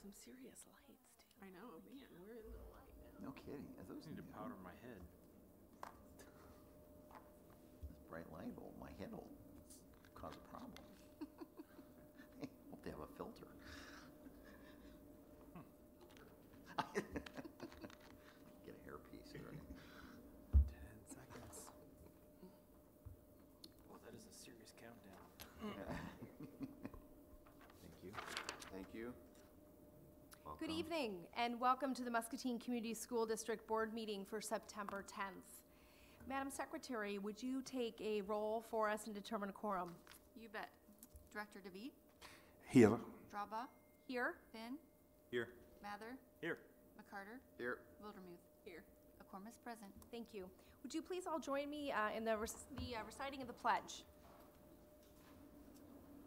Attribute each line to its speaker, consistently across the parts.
Speaker 1: some serious lights, too.
Speaker 2: I know, man, we're in the light now.
Speaker 3: No kidding. Are those
Speaker 4: I need to
Speaker 3: new?
Speaker 4: powder my head.
Speaker 3: This bright light will, my head will cause a problem. Hope they have a filter. Get a hairpiece here.
Speaker 4: 10 seconds. Well, that is a serious countdown.
Speaker 3: Thank you. Thank you.
Speaker 1: Good
Speaker 3: Welcome.
Speaker 1: evening, and welcome to the Muscatine Community School District Board meeting for September 10th. Madam Secretary, would you take a roll for us and determine a quorum?
Speaker 5: You bet. Director DeVete,
Speaker 4: Here.
Speaker 5: Draba,
Speaker 1: Here?
Speaker 5: Finn,
Speaker 4: Here.
Speaker 5: Mather,
Speaker 4: Here.
Speaker 5: McCarter,
Speaker 3: Here.
Speaker 5: Wildermuth. Here. A quorum is present.
Speaker 1: Thank you. Would you please all join me in the reciting of the pledge?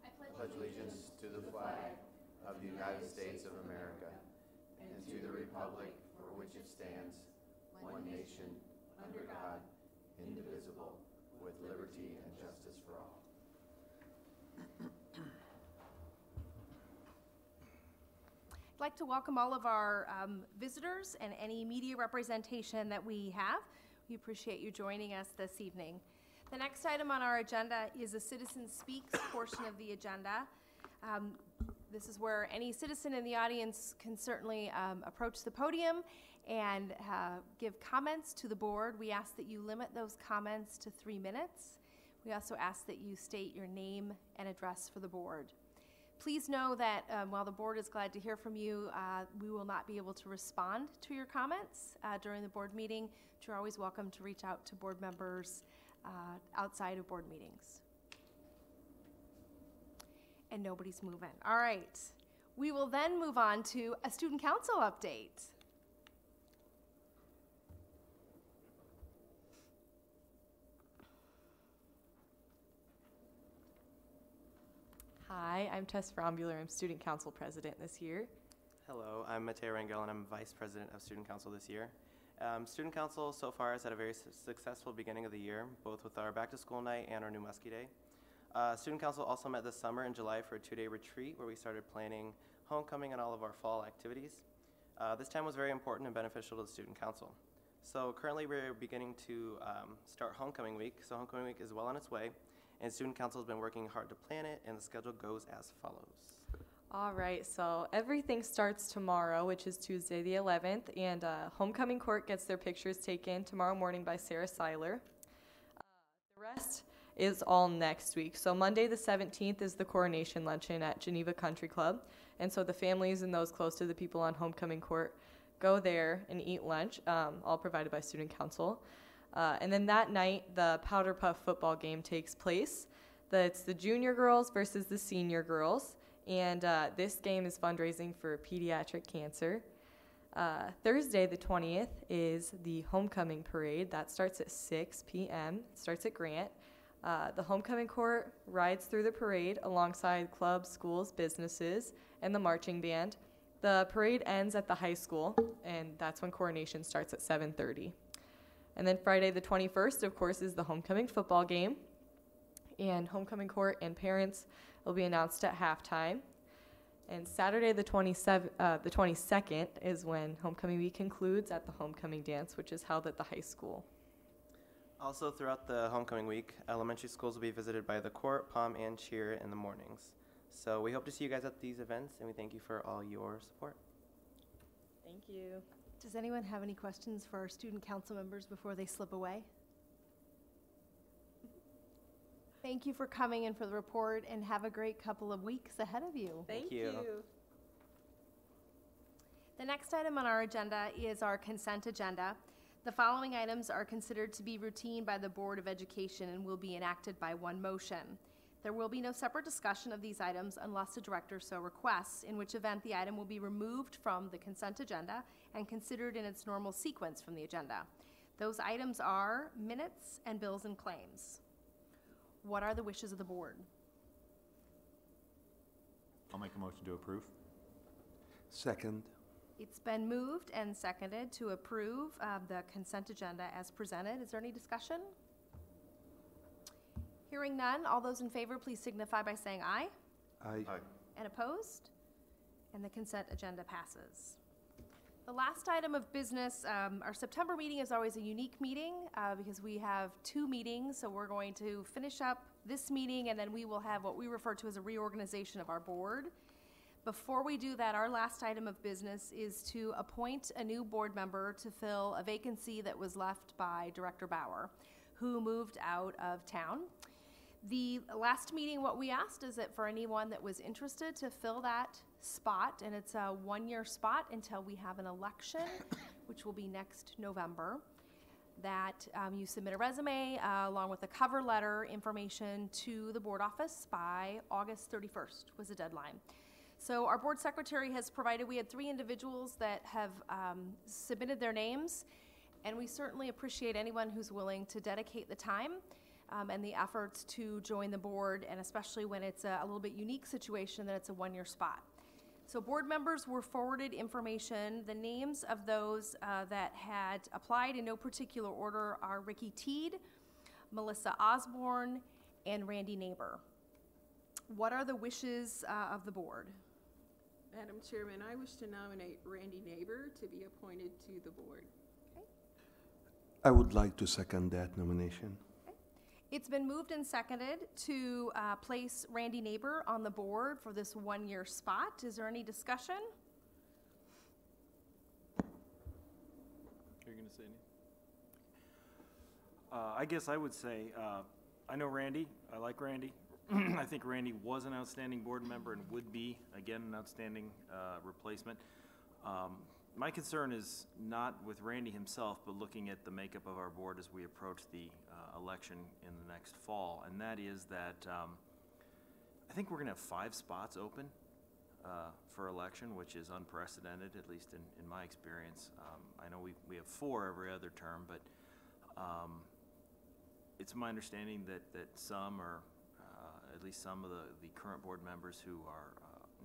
Speaker 1: I
Speaker 6: Pledge allegiance to the flag of the United States of America and to the republic for which it stands, one nation, under God, indivisible, with liberty and justice for all.
Speaker 1: I'd like to welcome all of our visitors and any media representation that we have. We appreciate you joining us this evening. The next item on our agenda is a Citizen Speaks portion of the agenda. This is where any citizen in the audience can certainly approach the podium and give comments to the board. We ask that you limit those comments to 3 minutes. We also ask that you state your name and address for the board. Please know that while the board is glad to hear from you, we will not be able to respond to your comments during the board meeting, but you're always welcome to reach out to board members outside of board meetings. And nobody's moving. All right. We will then move on to a student council update.
Speaker 7: Hi, I'm Tess Frombuler. I'm Student Council President this year.
Speaker 8: Hello, I'm Mateo Rangel, and I'm Vice President of Student Council this year. Student Council so far has had a very successful beginning of the year, both with our Back to School Night and our new Muskie Day. Student Council also met this summer in July for a 2-day retreat where we started planning homecoming and all of our fall activities. This time was very important and beneficial to the Student Council. So currently we're beginning to start homecoming week. So homecoming week is well on its way, and Student Council has been working hard to plan it, and the schedule goes as follows.
Speaker 7: All right, so everything starts tomorrow, which is Tuesday the 11th, and homecoming court gets their pictures taken tomorrow morning by Sarah Seiler. The rest is all next week. So Monday the 17th is the coronation luncheon at Geneva Country Club, and so the families and those close to the people on homecoming court go there and eat lunch, all provided by Student Council. And then that night, the Powder Puff football game takes place. It's the junior girls versus the senior girls, and this game is fundraising for pediatric cancer. Thursday, the 20th, is the homecoming parade. That starts at 6 p.m. It starts at Grant. The homecoming court rides through the parade alongside clubs, schools, businesses, and the marching band. The parade ends at the high school, and that's when coronation starts at 7:30. And then Friday the 21st, of course, is the homecoming football game. And homecoming court and parents will be announced at halftime. And Saturday the 22nd is when homecoming week concludes at the homecoming dance, which is held at the high school.
Speaker 8: Also throughout the homecoming week, elementary schools will be visited by the court, pom, and cheer in the mornings. So we hope to see you guys at these events, and we thank you for all your support.
Speaker 7: Thank you.
Speaker 1: Does anyone have any questions for our student council members before they slip away? Thank you for coming and for the report, and have a great couple of weeks ahead of you.
Speaker 7: Thank
Speaker 8: you.
Speaker 7: you.
Speaker 1: The next item on our agenda is our consent agenda. The following items are considered to be routine by the Board of Education and will be enacted by one motion. There will be no separate discussion of these items unless the director so requests, in which event the item will be removed from the consent agenda and considered in its normal sequence from the agenda. Those items are minutes and bills and claims. What are the wishes of the board?
Speaker 4: I'll make a motion to approve.
Speaker 6: Second.
Speaker 1: It's been moved and seconded to approve the consent agenda as presented. Is there any discussion? Hearing none, all those in favor, please signify by saying aye.
Speaker 6: Aye.
Speaker 1: And opposed? And the consent agenda passes. The last item of business, our September meeting is always a unique meeting because we have 2 meetings. So we're going to finish up this meeting and then we will have what we refer to as a reorganization of our board. Before we do that, our last item of business is to appoint a new board member to fill a vacancy that was left by Director Bauer, who moved out of town. The last meeting, what we asked is that for anyone that was interested to fill that spot, and it's a 1-year spot until we have an election, which will be next November, that you submit a resume along with a cover letter information to the board office by August 31st was the deadline. So our board secretary has provided, we had 3 individuals that have submitted their names, and we certainly appreciate anyone who's willing to dedicate the time and the efforts to join the board, and especially when it's a little bit unique situation that it's a 1-year spot. So board members were forwarded information. The names of those that had applied in no particular order are Ricky Teed, Melissa Osborne, and Randy Neighbor. What are the wishes of the board?
Speaker 2: Madam Chairman, I wish to nominate Randy Neighbor to be appointed to the board.
Speaker 9: I would like to second that nomination.
Speaker 1: It's been moved and seconded to place Randy Neighbor on the board for this 1-year spot. Is there any discussion?
Speaker 4: Are you going to say anything? I guess I would say, I know Randy. I like Randy. I think Randy was an outstanding board member and would be, again, an outstanding replacement. My concern is not with Randy himself, but looking at the makeup of our board as we approach the election in the next fall, and that is that I think we're going to have 5 spots open for election, which is unprecedented, at least in my experience. I know we have 4 every other term, but it's my understanding that some are at least some of the current board members who are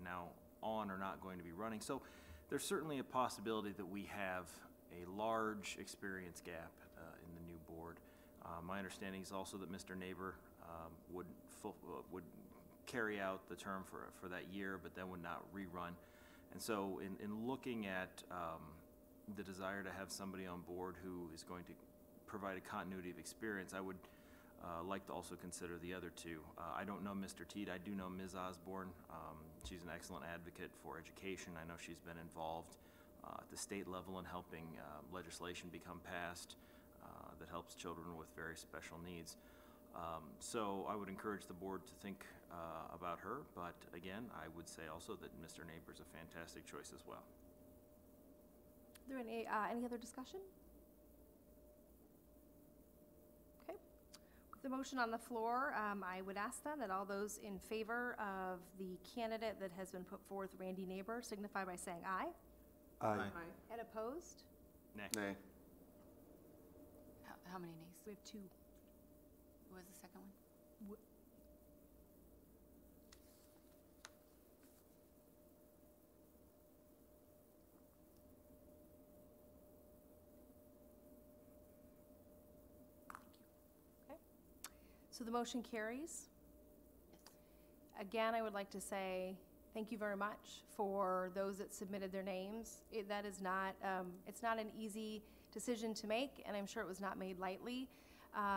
Speaker 4: now on are not going to be running. So there's certainly a possibility that we have a large experience gap in the new board. My understanding is also that Mr. Neighbor would carry out the term for that year, but then would not rerun. And so in looking at the desire to have somebody on board who is going to provide a continuity of experience, I would like to also consider the other 2. I don't know Mr. Teed. I do know Ms. Osborne. She's an excellent advocate for education. I know she's been involved at the state level in helping legislation become passed that helps children with very special needs. So I would encourage the board to think about her, but again, I would say also that Mr. Neighbor is a fantastic choice as well.
Speaker 1: Is there any other discussion? Okay. With the motion on the floor, I would ask then that all those in favor of the candidate that has been put forth, Randy Neighbor, signify by saying aye.
Speaker 9: Aye.
Speaker 1: And opposed?
Speaker 4: Nay.
Speaker 6: Nay.
Speaker 5: How many nays?
Speaker 1: We have 2.
Speaker 5: Who was the second one?
Speaker 1: Okay. So the motion carries. Again, I would like to say thank you very much for those that submitted their names. That is not, it's not an easy decision to make, and I'm sure it was not made lightly.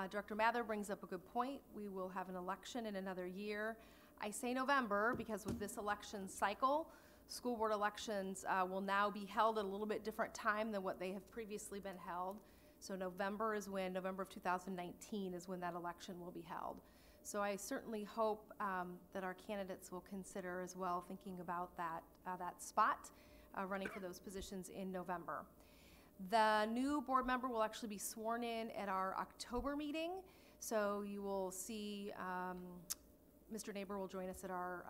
Speaker 1: Director Mather brings up a good point. We will have an election in another year. I say November because with this election cycle, school board elections will now be held at a little bit different time than what they have previously been held. So November of 2019 is when that election will be held. So I certainly hope that our candidates will consider as well thinking about that spot, running for those positions in November. The new board member will actually be sworn in at our October meeting. So you will see Mr. Neighbor will join us at our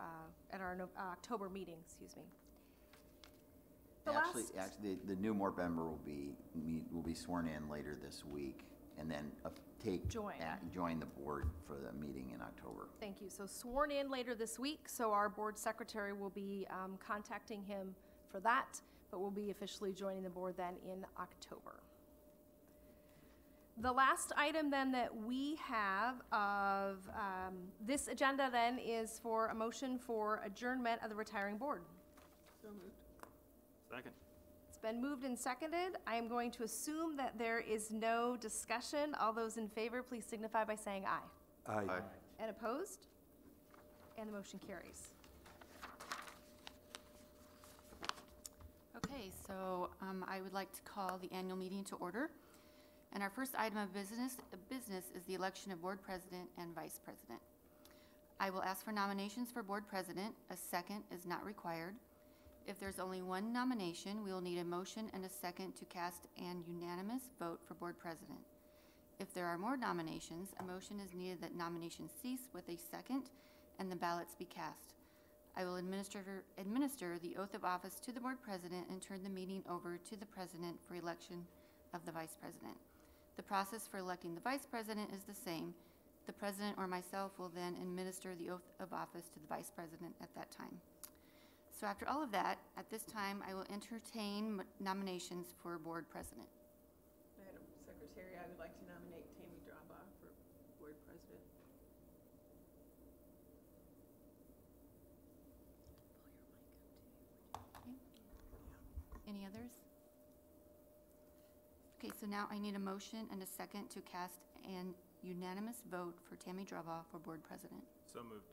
Speaker 1: October meeting, excuse me.
Speaker 3: Actually, the new board member will be sworn in later this week, and then join the board for the meeting in October.
Speaker 1: Thank you. So sworn in later this week. So our board secretary will be contacting him for that, but will be officially joining the board then in October. The last item then that we have of this agenda then is for a motion for adjournment of the retiring board.
Speaker 2: So moved.
Speaker 4: Second.
Speaker 1: It's been moved and seconded. I am going to assume that there is no discussion. All those in favor, please signify by saying aye.
Speaker 9: Aye.
Speaker 1: And opposed? And the motion carries.
Speaker 5: Okay, so I would like to call the annual meeting to order. And our first item of business is the election of board president and vice president. I will ask for nominations for board president. A second is not required. If there's only one nomination, we will need a motion and a second to cast an unanimous vote for board president. If there are more nominations, a motion is needed that nominations cease with a second and the ballots be cast. I will administer the oath of office to the board president and turn the meeting over to the president for election of the vice president. The process for electing the vice president is the same. The president or myself will then administer the oath of office to the vice president at that time. So after all of that, at this time, I will entertain nominations for board president.
Speaker 2: Madam Secretary, I would like to nominate Tammy Draba for board president.
Speaker 5: Any others? Okay, so now I need a motion and a second to cast an unanimous vote for Tammy Draba for board president.
Speaker 4: So moved.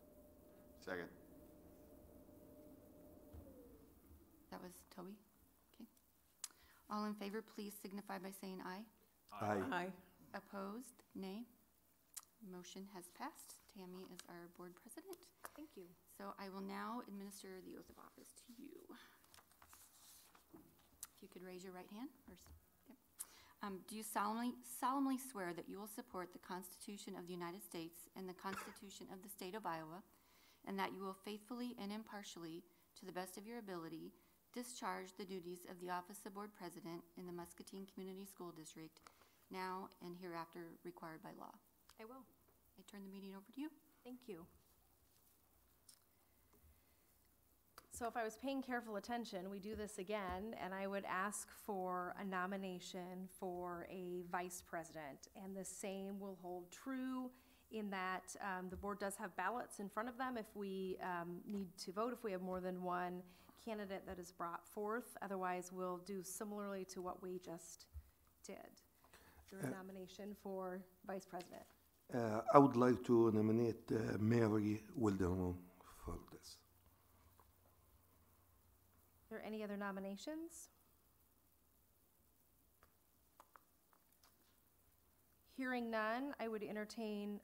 Speaker 6: Second.
Speaker 5: That was Toby? Okay. All in favor, please signify by saying aye.
Speaker 9: Aye.
Speaker 2: Aye.
Speaker 5: Opposed? Nay. Motion has passed. Tammy is our board president.
Speaker 1: Thank you.
Speaker 5: So I will now administer the oath of office to you. If you could raise your right hand first. Yep. Do you solemnly swear that you will support the Constitution of the United States and the Constitution of the State of Iowa, and that you will faithfully and impartially, to the best of your ability, discharge the duties of the office of board president in the Muscatine Community School District, now and hereafter required by law?
Speaker 1: I will.
Speaker 5: I turn the meeting over to you.
Speaker 1: Thank you. So if I was paying careful attention, we do this again, and I would ask for a nomination for a vice president. And the same will hold true in that the board does have ballots in front of them if we need to vote, if we have more than one candidate that is brought forth. Otherwise, we'll do similarly to what we just did. Is there a nomination for vice president?
Speaker 9: I would like to nominate Mary Wilderman for this.
Speaker 1: Are there any other nominations? Hearing none, I would entertain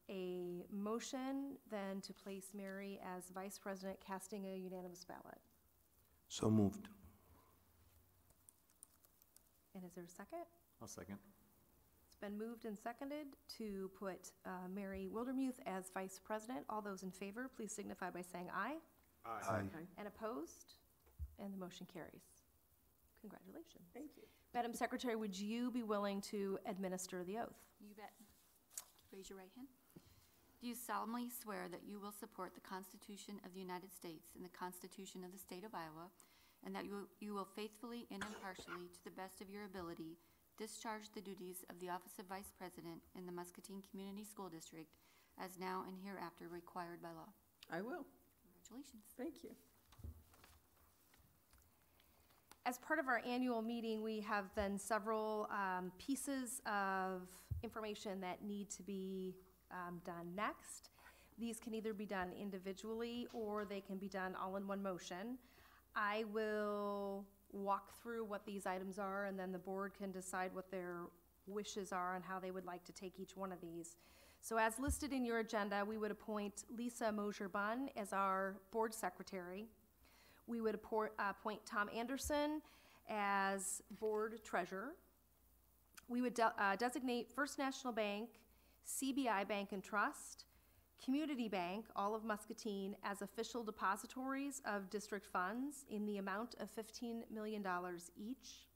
Speaker 1: a motion then to place Mary as vice president, casting a unanimous ballot.
Speaker 9: So moved.
Speaker 1: And is there a second?
Speaker 10: I'll second.
Speaker 1: It's been moved and seconded to put Mary Wildermuth as vice president. All those in favor, please signify by saying aye.
Speaker 9: Aye.
Speaker 1: And opposed? And the motion carries. Congratulations.
Speaker 2: Thank you.
Speaker 1: Madam Secretary, would you be willing to administer the oath?
Speaker 5: You bet. Raise your right hand. Do you solemnly swear that you will support the Constitution of the United States and the Constitution of the State of Iowa, and that you will faithfully and impartially, to the best of your ability, discharge the duties of the office of Vice President in the Muscatine Community School District as now and hereafter required by law?
Speaker 2: I will.
Speaker 5: Congratulations.
Speaker 2: Thank you.
Speaker 1: As part of our annual meeting, we have then several pieces of information that need to be done next. These can either be done individually or they can be done all in one motion. I will walk through what these items are, and then the board can decide what their wishes are and how they would like to take each one of these. So as listed in your agenda, we would appoint Lisa Mosier-Bunn as our board secretary. We would appoint Tom Anderson as board treasurer. We would designate First National Bank, CBI Bank and Trust, Community Bank, all of Muscatine, as official depositories of district funds in the amount of $15 million each.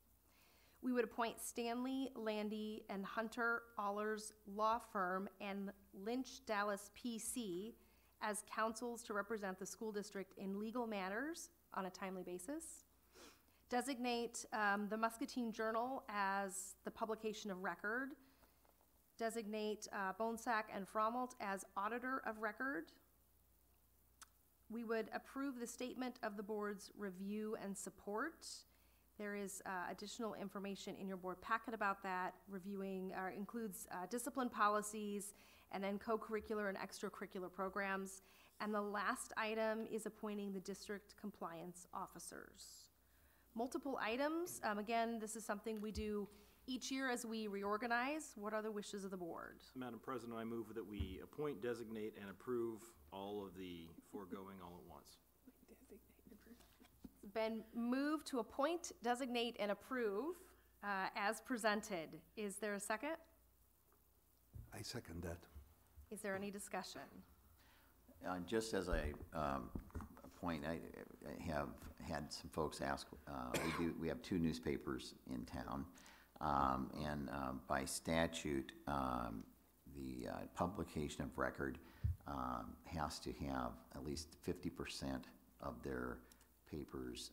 Speaker 1: We would appoint Stanley, Landy, and Hunter Allers Law Firm and Lynch Dallas PC as counsels to represent the school district in legal matters on a timely basis. Designate the Muscatine Journal as the publication of record. Designate Bonesack and Frommelt as auditor of record. we would approve the statement of the board's review and support. There is additional information in your board packet about that. Reviewing includes discipline policies and then co-curricular and extracurricular programs. And the last item is appointing the district compliance officers. Multiple items. Again, this is something we do each year as we reorganize. What are the wishes of the board?
Speaker 4: Madam President, I move that we appoint, designate, and approve all of the foregoing all at once.
Speaker 1: It's been moved to appoint, designate, and approve as presented. Is there a second?
Speaker 9: I second that.
Speaker 1: Is there any discussion?
Speaker 3: Just as a point, I have had some folks ask, we have 2 newspapers in town, and by statute, the publication of record has to have at least 50% of their papers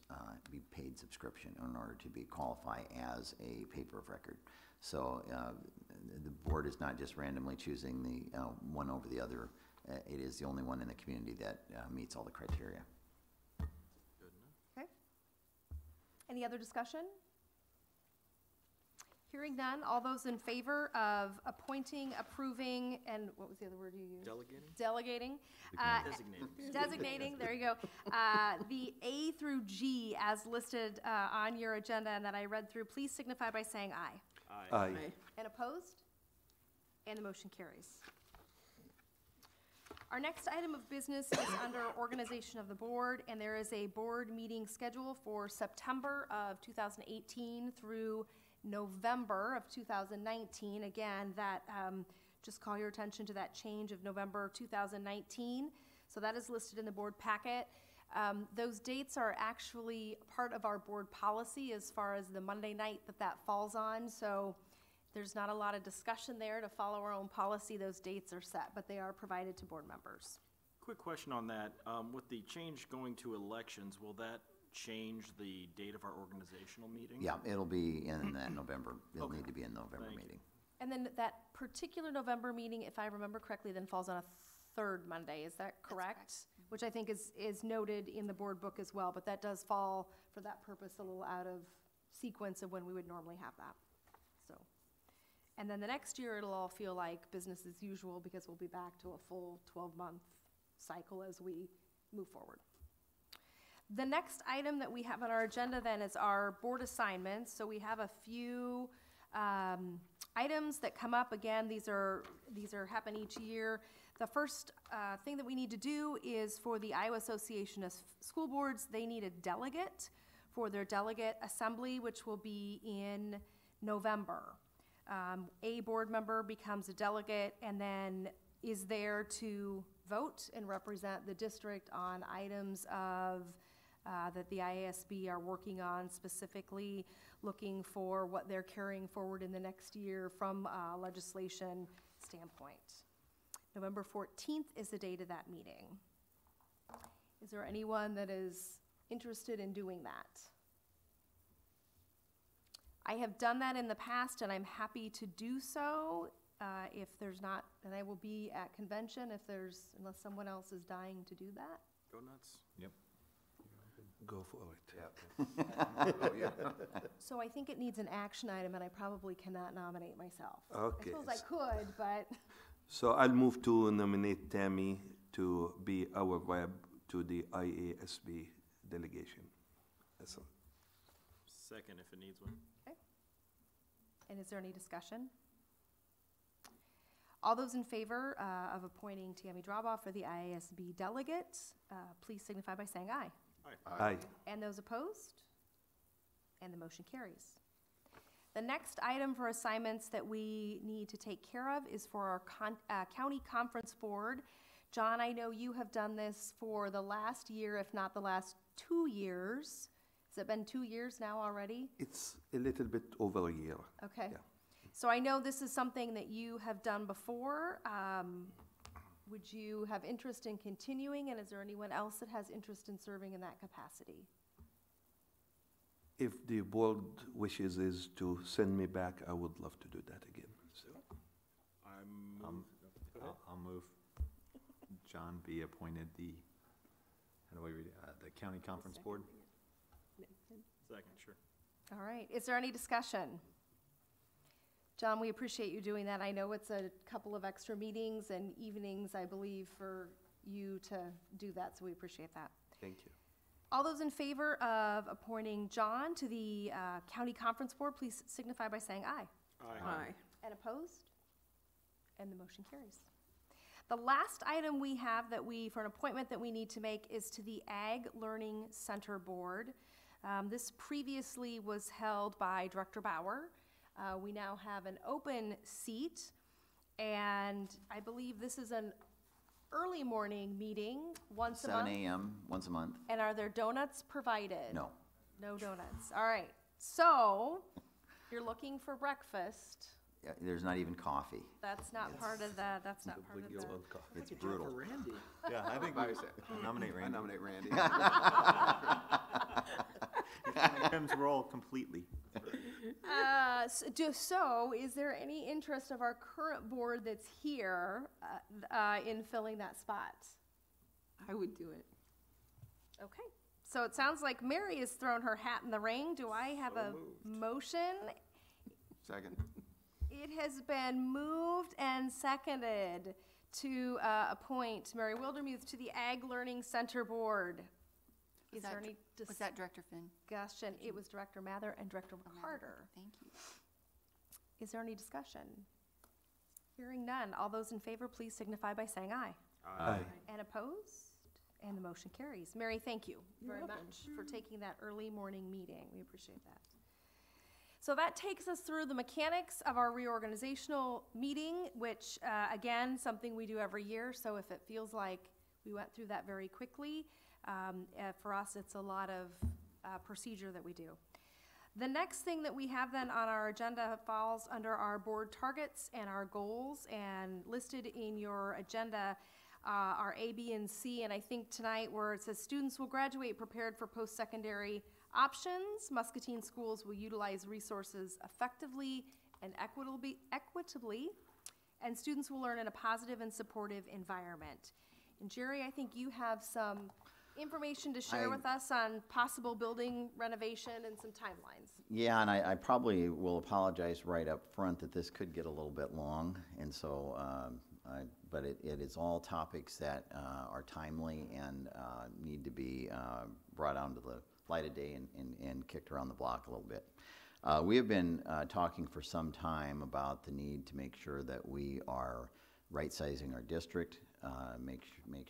Speaker 3: be paid subscription in order to be qualify as a paper of record. So the board is not just randomly choosing the one over the other. It is the only one in the community that meets all the criteria.
Speaker 4: Good enough.
Speaker 1: Okay. Any other discussion? Hearing none, all those in favor of appointing, approving, and what was the other word you used?
Speaker 4: Delegating?
Speaker 1: Delegating.
Speaker 4: Designating.
Speaker 1: Designating, there you go. The A through G as listed on your agenda and that I read through, please signify by saying aye.
Speaker 4: Aye.
Speaker 9: Aye.
Speaker 1: And opposed? And the motion carries. Our next item of business is under organization of the board, and there is a board meeting schedule for September of 2018 through November of 2019. Again, that just call your attention to that change of November 2019. So that is listed in the board packet. Those dates are actually part of our board policy as far as the Monday night that falls on. So there's not a lot of discussion there. To follow our own policy, those dates are set, but they are provided to board members.
Speaker 4: Quick question on that. With the change going to elections, will that change the date of our organizational meeting?
Speaker 3: Yeah, it'll be in that November. It'll
Speaker 4: Okay.
Speaker 3: need to be in the November
Speaker 4: Thank you.
Speaker 3: meeting.
Speaker 1: And then that particular November meeting, if I remember correctly, then falls on a third Monday. Is that correct? Which I think is noted in the board book as well, but that does fall for that purpose a little out of sequence of when we would normally have that. So, and then the next year it'll all feel like business as usual because we'll be back to a full 12-month cycle as we move forward. The next item that we have on our agenda then is our board assignments. So we have a few items that come up. Again, these are happen each year. The first thing that we need to do is for the Iowa Association of School Boards, they need a delegate for their delegate assembly, which will be in November. A board member becomes a delegate and then is there to vote and represent the district on items of that the IASB are working on, specifically looking for what they're carrying forward in the next year from a legislation standpoint. November 14th is the date of that meeting. Is there anyone that is interested in doing that? I have done that in the past and I'm happy to do so. If there's not, and I will be at convention unless someone else is dying to do that.
Speaker 4: Go nuts.
Speaker 6: Yep.
Speaker 9: Go for it.
Speaker 6: Yeah.
Speaker 1: So I think it needs an action item and I probably cannot nominate myself.
Speaker 9: Okay.
Speaker 1: I suppose I could, but
Speaker 9: So I'll move to nominate Tammy to be our rep to the IASB delegation. That's all.
Speaker 4: Second, if it needs one.
Speaker 1: and is there any discussion? All those in favor of appointing Tammy Drabaugh for the IASB delegate, please signify by saying aye.
Speaker 9: Aye.
Speaker 1: And those opposed? And the motion carries. The next item for assignments that we need to take care of is for our county conference board. John, I know you have done this for the last year, if not the last 2 years. Has it been 2 years now already?
Speaker 9: It's a little bit over a year.
Speaker 1: Okay.
Speaker 9: Yeah.
Speaker 1: So I know this is something that you have done before. Would you have interest in continuing, and is there anyone else that has interest in serving in that capacity?
Speaker 9: If the board wishes is to send me back, I would love to do that again. So
Speaker 6: I'll move John be appointed the
Speaker 10: How do we read it? The County Conference Board?
Speaker 4: Second, sure.
Speaker 1: All right, is there any discussion? John, we appreciate you doing that. I know it's a couple of extra meetings and evenings, I believe, for you to do that, so we appreciate that.
Speaker 9: Thank you.
Speaker 1: All those in favor of appointing John to the County Conference Board, please signify by saying aye.
Speaker 2: Aye.
Speaker 1: And opposed? And the motion carries. The last item we have for an appointment that we need to make is to the Ag Learning Center Board. This previously was held by Director Bauer. We now have an open seat, and I believe this is an early morning meeting once a month.
Speaker 3: 7 a.m. once a month.
Speaker 1: And are there donuts provided?
Speaker 3: No.
Speaker 1: No donuts. All right. So, you're looking for breakfast.
Speaker 3: Yeah, there's not even coffee.
Speaker 1: That's not part of the, that's not part of the.
Speaker 3: It's brutal.
Speaker 10: Randy. Yeah, I think we nominate
Speaker 6: I
Speaker 10: Randy.
Speaker 6: nominate Randy.
Speaker 10: Tim's role completely.
Speaker 1: So, is there any interest of our current board that's here in filling that spot?
Speaker 2: I would do it.
Speaker 1: Okay. So it sounds like Mary has thrown her hat in the ring. Do I have a motion?
Speaker 6: Second.
Speaker 1: It has been moved and seconded to appoint Mary Wildermuth to the Ag Learning Center Board. Is there any
Speaker 5: Was that Director Finn?
Speaker 1: discussion? It was Director Mather and Director Carter.
Speaker 5: Thank you.
Speaker 1: Is there any discussion? Hearing none. All those in favor, please signify by saying aye.
Speaker 9: Aye.
Speaker 1: And opposed? And the motion carries. Mary, thank you very
Speaker 2: welcome.
Speaker 1: much for taking that early morning meeting. We appreciate that. So that takes us through the mechanics of our reorganizational meeting, which, again, something we do every year. So if it feels like we went through that very quickly, for us, it's a lot of procedure that we do. The next thing that we have then on our agenda falls under our board targets and our goals, and listed in your agenda are A, B, and C. And I think tonight where it says students will graduate prepared for post-secondary options, Muscatine schools will utilize resources effectively and equitably, and students will learn in a positive and supportive environment. And Jerry, I think you have some information to share with us on possible building renovation and some timelines.
Speaker 3: Yeah, and I probably will apologize right up front that this could get a little bit long, and so, but it is all topics that are timely and need to be brought onto the light of day and kicked around the block a little bit. We have been talking for some time about the need to make sure that we are right-sizing our district, make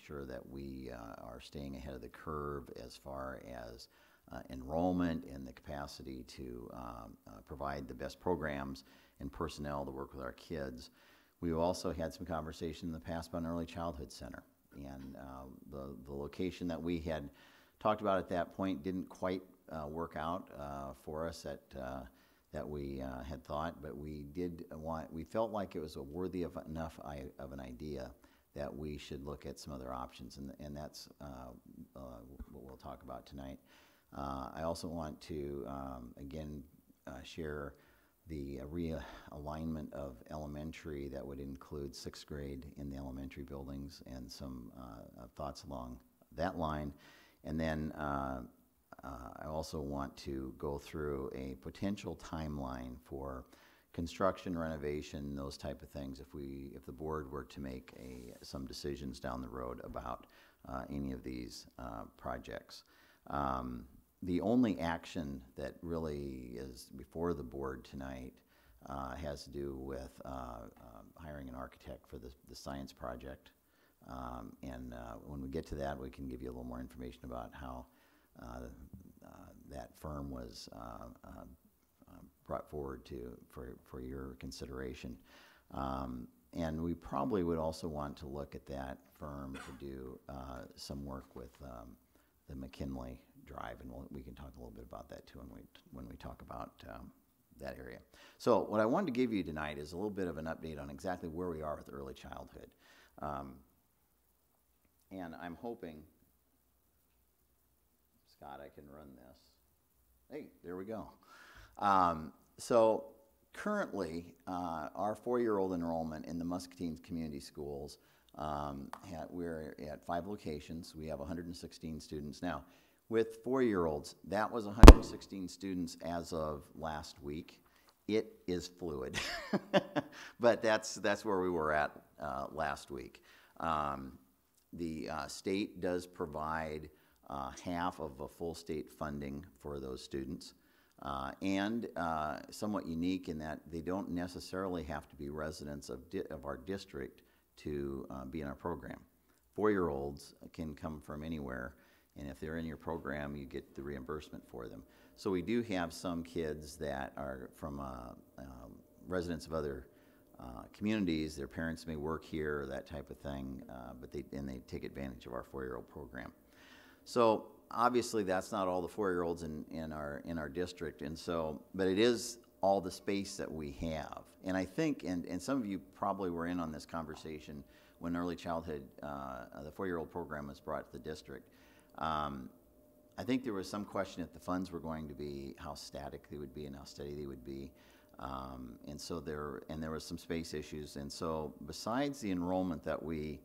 Speaker 3: sure that we are staying ahead of the curve as far as enrollment and the capacity to provide the best programs and personnel to work with our kids. We've also had some conversation in the past about an early childhood center, and the location that we had talked about at that point didn't quite work out for us that we had thought, but we felt like it was a worthy of enough of an idea that we should look at some other options, and that's what we'll talk about tonight. I also want to, again, share the realignment of elementary that would include 6th grade in the elementary buildings and some thoughts along that line. And then I also want to go through a potential timeline for construction, renovation, those type of things, if the board were to make some decisions down the road about any of these projects. The only action that really is before the board tonight has to do with hiring an architect for the science project. And when we get to that, we can give you a little more information about how that firm was brought forward for your consideration. And we probably would also want to look at that firm to do some work with the McKinley Drive, and we can talk a little bit about that too when we talk about that area. So what I wanted to give you tonight is a little bit of an update on exactly where we are with early childhood. And I'm hoping, Scott, I can run this. Hey, there we go. So currently, our 4-year-old enrollment in the Muscatine community schools We're at 5 locations. We have 116 students now. With 4-year-olds, that was 116 students as of last week. It is fluid, but that's where we were at last week. The state does provide half of a full state funding for those students, and somewhat unique in that they don't necessarily have to be residents of our district to be in our program. 4-year-olds can come from anywhere, and if they're in your program, you get the reimbursement for them. So we do have some kids that are from residents of other communities. Their parents may work here or that type of thing, but they take advantage of our 4-year-old program. So obviously that's not all the 4-year-olds in our district, and so, but it is all the space that we have. And I think, and some of you probably were in on this conversation when early childhood, the 4-year-old program was brought to the district. I think there was some question if the funds were going to be, how static they would be and how steady they would be. And so there was some space issues. And so besides the enrollment that we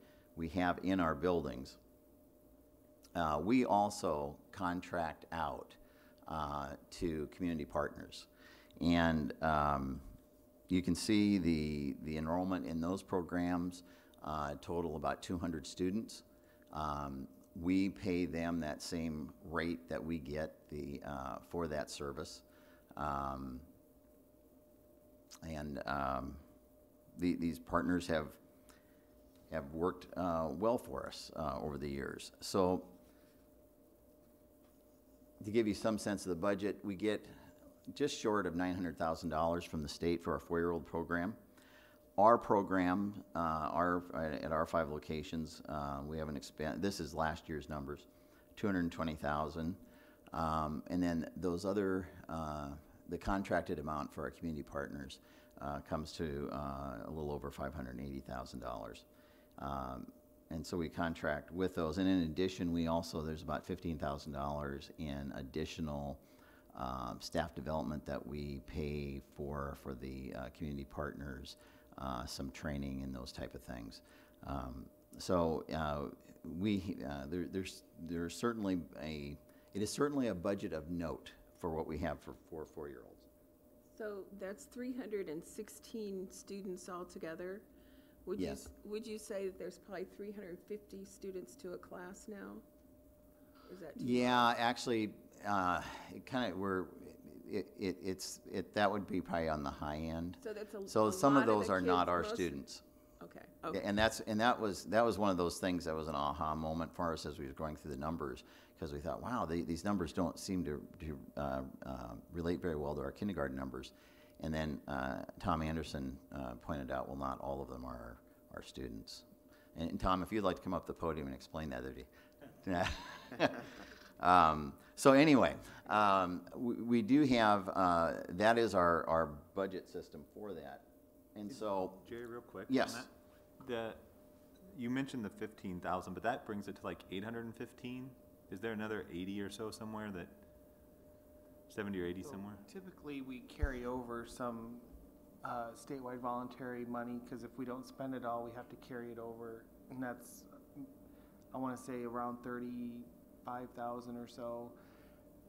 Speaker 3: have in our buildings, we also contract out to community partners. And you can see the enrollment in those programs total about 200 students. We pay them that same rate that we get for that service. These partners have worked well for us over the years. So to give you some sense of the budget, we get just short of $900,000 from the state for our 4-year-old program. Our program, at our 5 locations, we have this is last year's numbers, $220,000. And then those other, the contracted amount for our community partners comes to a little over $580,000. And so we contract with those. And in addition, there's about $15,000 in additional staff development that we pay for the community partners, some training and those type of things. There's certainly it is certainly a budget of note for what we have for 4-year-olds.
Speaker 2: So that's 316 students altogether.
Speaker 3: Yes.
Speaker 2: Would you say that there's probably 350 students to a class now? Is that too
Speaker 3: Yeah, actually, that would be probably on the high end.
Speaker 2: So that's
Speaker 3: So
Speaker 2: a
Speaker 3: some
Speaker 2: lot
Speaker 3: of those
Speaker 2: the
Speaker 3: are not
Speaker 2: kids,
Speaker 3: our
Speaker 2: most-
Speaker 3: students.
Speaker 2: Okay.
Speaker 3: Yeah,
Speaker 2: Okay.
Speaker 3: and that was one of those things that was an aha moment for us as we were going through the numbers, because we thought, wow, these numbers don't seem to relate very well to our kindergarten numbers. And then Tom Anderson pointed out, well, not all of them are our students. And Tom, if you'd like to come up to the podium and explain that, that'd be. So anyway, we do have, that is our budget system for that. And so,
Speaker 10: Jerry, real quick.
Speaker 3: Yes.
Speaker 10: On that, you mentioned the 15,000, but that brings it to like 815. Is there another 80 or so somewhere 70 or 80 somewhere?
Speaker 11: Typically, we carry over some statewide voluntary money, because if we don't spend it all, we have to carry it over, and that's, I want to say, around 35,000 or so.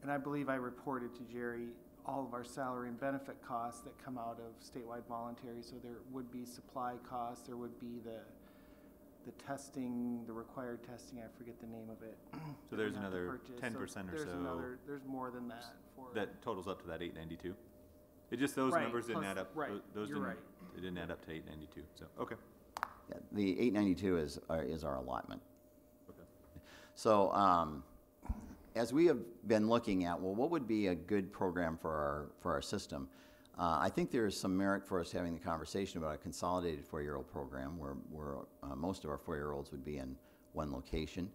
Speaker 11: And I believe I reported to Jerry all of our salary and benefit costs that come out of statewide voluntary. So there would be supply costs, there would be the testing, the required testing, I forget the name of it.
Speaker 10: So there's another 10% or so.
Speaker 11: There's more than that.
Speaker 10: That totals up to that 892. It just, those
Speaker 11: Right,
Speaker 10: numbers didn't
Speaker 11: plus-
Speaker 10: add up.
Speaker 11: right,
Speaker 10: Those
Speaker 11: you're
Speaker 10: didn't,
Speaker 11: right.
Speaker 10: It didn't add up to 892. So, okay.
Speaker 3: yeah, the 892 is our allotment.
Speaker 10: Okay.
Speaker 3: So as we have been looking at, well, what would be a good program for our system? I think there is some merit for us having the conversation about a consolidated 4-year-old program where most of our 4-year-olds would be in one location.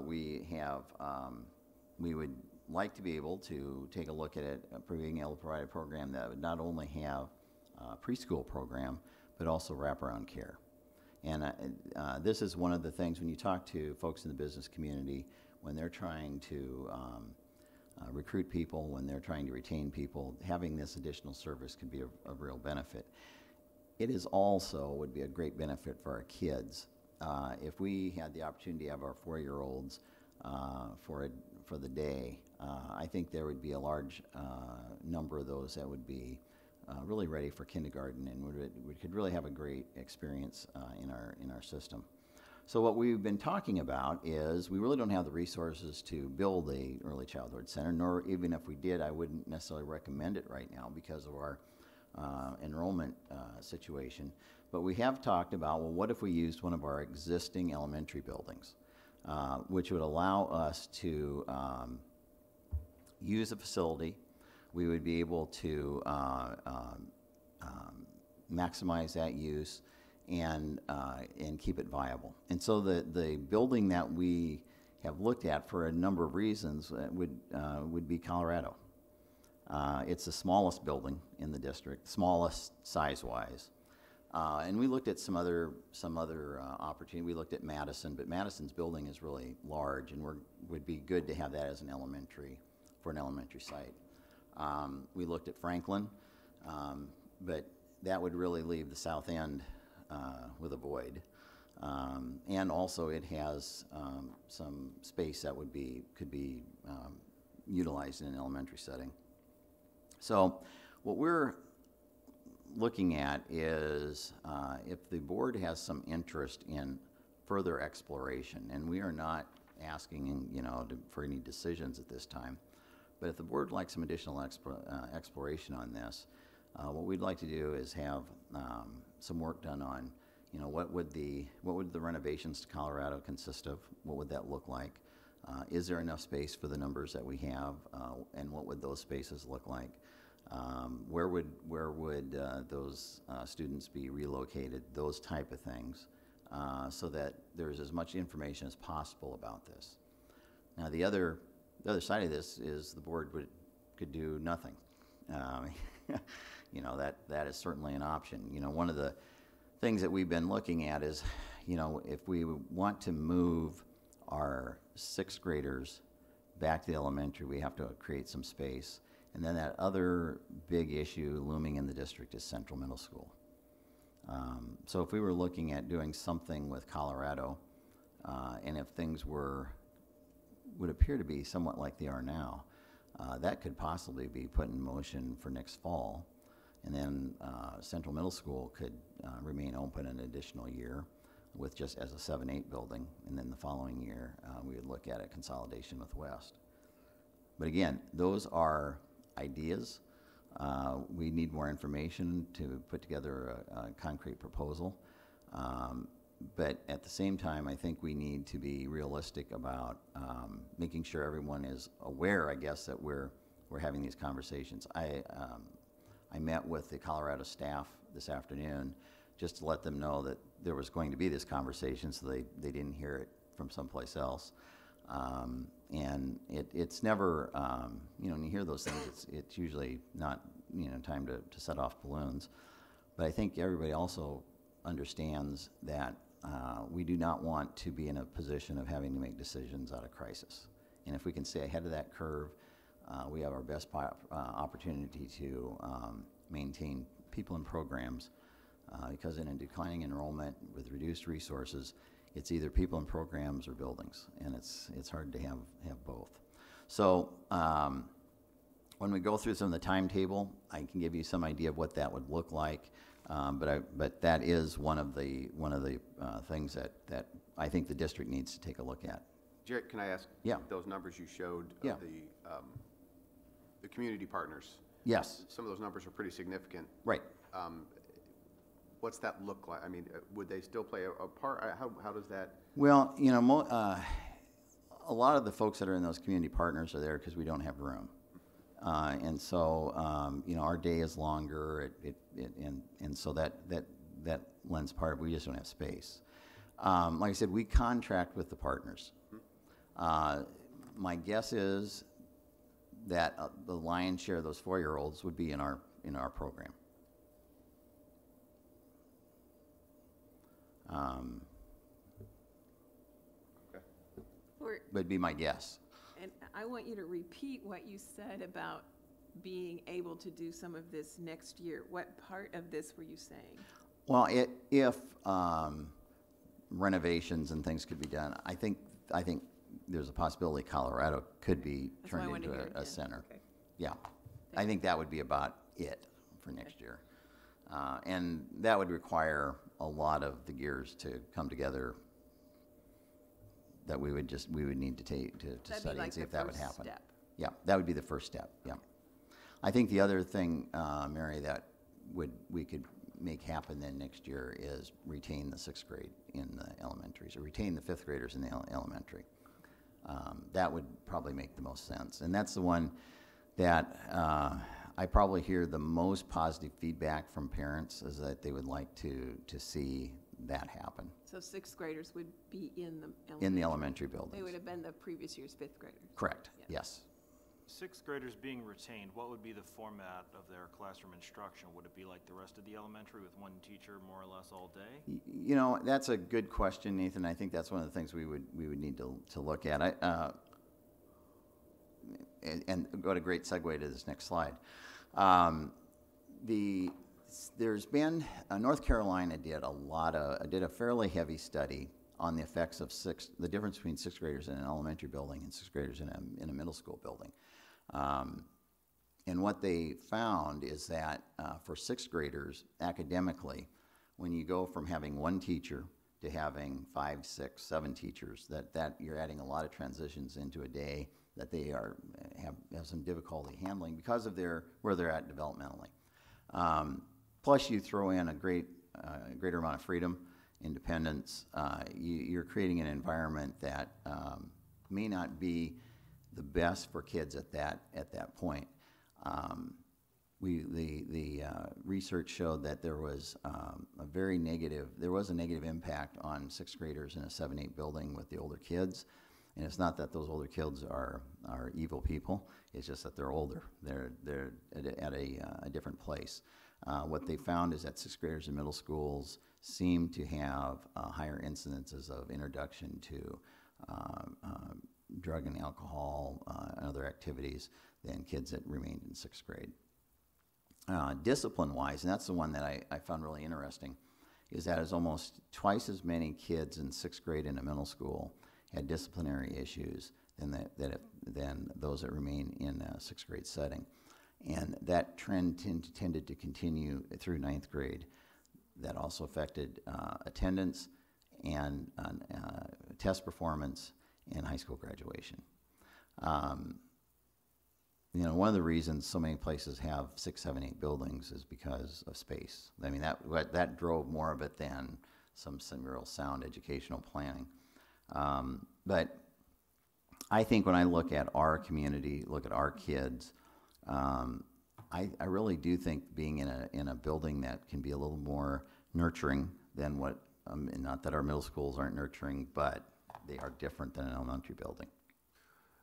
Speaker 3: We would like to be able to take a look at it, being able to provide a program that would not only have a preschool program, but also wraparound care. And this is one of the things when you talk to folks in the business community, when they're trying to recruit people, when they're trying to retain people, having this additional service can be a real benefit. It is also would be a great benefit for our kids if we had the opportunity to have our 4-year-olds for the day, I think there would be a large number of those that would be really ready for kindergarten, and we could really have a great experience in our system. So what we've been talking about is we really don't have the resources to build a early childhood center, nor even if we did, I wouldn't necessarily recommend it right now because of our enrollment situation. But we have talked about, well, what if we used one of our existing elementary buildings, which would allow us to use a facility. We would be able to maximize that use and keep it viable. And so the building that we have looked at for a number of reasons would be Colorado. It's the smallest building in the district, smallest size-wise. And we looked at some other opportunity. We looked at Madison, but Madison's building is really large, and would be good to have that as an elementary site. We looked at Franklin, but that would really leave the south end with a void. And also it has some space that could be utilized in an elementary setting. So what we're looking at is if the board has some interest in further exploration, and we are not asking for any decisions at this time, but if the board would like some additional exploration on this, what we'd like to do is have some work done on, what would the renovations to Colorado consist of? What would that look like? Is there enough space for the numbers that we have, and what would those spaces look like? Where would those students be relocated? Those type of things, so that there's as much information as possible about this. Now, the other side of this is the board could do nothing. That is certainly an option. One of the things that we've been looking at is, if we want to move our 6th graders back to the elementary, we have to create some space. And then that other big issue looming in the district is Central Middle School. So if we were looking at doing something with Colorado, and if things would appear to be somewhat like they are now, that could possibly be put in motion for next fall. And then Central Middle School could remain open an additional year with just as a 7-8 building. And then the following year, we would look at a consolidation with West. But again, those are ideas. We need more information to put together a concrete proposal. But at the same time, I think we need to be realistic about making sure everyone is aware, I guess, that we're having these conversations. I met with the Colorado staff this afternoon just to let them know that there was going to be this conversation, so they didn't hear it from someplace else. And it's never, when you hear those things, it's usually not, time to set off balloons. But I think everybody also understands that we do not want to be in a position of having to make decisions out of crisis. And if we can stay ahead of that curve, we have our best opportunity to maintain people and programs, because in a declining enrollment with reduced resources, it's either people and programs or buildings, and it's hard to have both. So when we go through some of the timetable, I can give you some idea of what that would look like. But that is one of the things that I think the district needs to take a look at.
Speaker 6: Jarrett, can I ask?
Speaker 3: Yeah.
Speaker 6: Those numbers you showed
Speaker 3: Yeah.
Speaker 6: of the community partners.
Speaker 3: Yes.
Speaker 6: Some of those numbers are pretty significant.
Speaker 3: Right.
Speaker 6: What's that look like? I mean, would they still play a part? How does that?
Speaker 3: Well, a lot of the folks that are in those community partners are there because we don't have room. And so, our day is longer, and so that lends part of, we just don't have space. Like I said, we contract with the partners. My guess is that the lion's share of those 4-year-olds would be in our program.
Speaker 6: Okay.
Speaker 3: But it'd be my guess.
Speaker 2: And I want you to repeat what you said about being able to do some of this next year. What part of this were you saying?
Speaker 3: Well, if renovations and things could be done. I think there's a possibility Colorado could be
Speaker 2: That's why I
Speaker 3: turned
Speaker 2: wanted to
Speaker 3: into
Speaker 2: hear it,
Speaker 3: a
Speaker 2: yeah.
Speaker 3: center.
Speaker 2: Okay.
Speaker 3: Yeah, I think that would be about it for next year. And that would require a lot of the gears to come together that we would need to take to
Speaker 2: That'd
Speaker 3: study
Speaker 2: be like
Speaker 3: and see
Speaker 2: the
Speaker 3: if that would
Speaker 2: first
Speaker 3: happen.
Speaker 2: step.
Speaker 3: Yeah, that would be the first step, yeah. I think the other thing, Mary, that we could make happen then next year is retain the 6th grade in the elementaries, or retain the 5th graders in the elementary. That would probably make the most sense. And that's the one that I probably hear the most positive feedback from parents, is that they would like to see that happen
Speaker 2: So 6th graders would be in the elementary?
Speaker 3: in the elementary buildings.
Speaker 2: They would have been the previous year's 5th graders?
Speaker 3: Correct,
Speaker 2: Yeah.
Speaker 3: yes.
Speaker 4: 6th graders being retained, what would be the format of their classroom instruction? Would it be like the rest of the elementary with one teacher more or less all day?
Speaker 3: You know, that's a good question, Nathan. I think that's one of the things we would need to look at. And got a great segue to this next slide. There's been North Carolina did a fairly heavy study on the effects of the difference between 6th graders in an elementary building and 6th graders in a middle school building. And what they found is that for 6th graders, academically, when you go from having one teacher to having 5, 6, 7 teachers, that you're adding a lot of transitions into a day that they have some difficulty handling because of where they're at developmentally. Plus, you throw in a greater amount of freedom, independence. You're creating an environment that may not be the best for kids at that point. The research showed that there was a negative impact on 6th graders in a 7-8 building with the older kids. And it's not that those older kids are evil people. It's just that they're older. They're at a different place. What they found is that 6th graders in middle schools seem to have higher incidences of introduction to drug and alcohol and other activities than kids that remained in 6th grade. Discipline-wise, and that's the one that I found really interesting, is that it's almost twice as many kids in 6th grade in a middle school had disciplinary issues than those that remain in a 6th grade setting. And that trend tended to continue through 9th grade. That also affected attendance and test performance and high school graduation. One of the reasons so many places have 6, 7, 8 buildings is because of space. I mean, that drove more of it than some real sound educational planning. But I think when I look at our community, look at our kids, I really do think being in a building that can be a little more nurturing than what, not that our middle schools aren't nurturing, but they are different than an elementary building,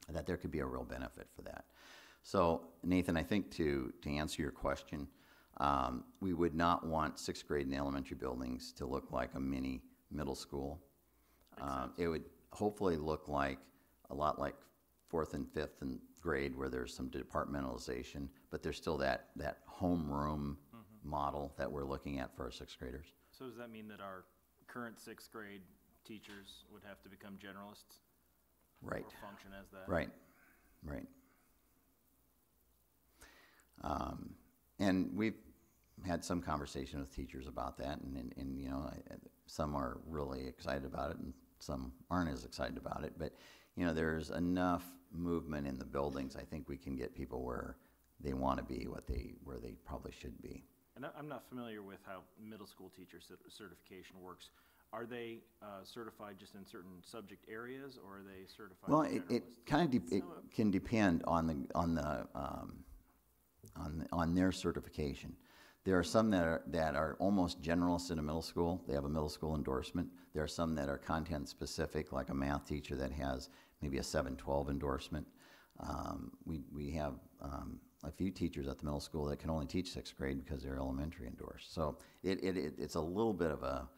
Speaker 3: that there could be a real benefit for that. So, Nathan, I think to answer your question, we would not want 6th grade in elementary buildings to look like a mini middle school. It would hopefully look a lot like 4th and 5th grade, where there's some departmentalization, but there's still that homeroom model that we're looking at for our 6th graders.
Speaker 4: So does that mean that our current 6th grade teachers would have to become generalists?
Speaker 3: Right.
Speaker 4: Or function as that?
Speaker 3: Right. And we've had some conversation with teachers about that, and some are really excited about it, and some aren't as excited about it. But there's enough movement in the buildings. I think we can get people where they want to be, where they probably should be.
Speaker 4: And I'm not familiar with how middle school teacher certification works. Are they certified just in certain subject areas, or are they certified?
Speaker 3: Well,
Speaker 4: as
Speaker 3: it
Speaker 4: generalists?
Speaker 3: kind of it can depend on their certification. There are some that are almost generalists in a middle school. They have a middle school endorsement. There are some that are content specific, like a math teacher that has maybe a 712 endorsement. We have a few teachers at the middle school that can only teach 6th grade because they're elementary endorsed. So it's a little bit of a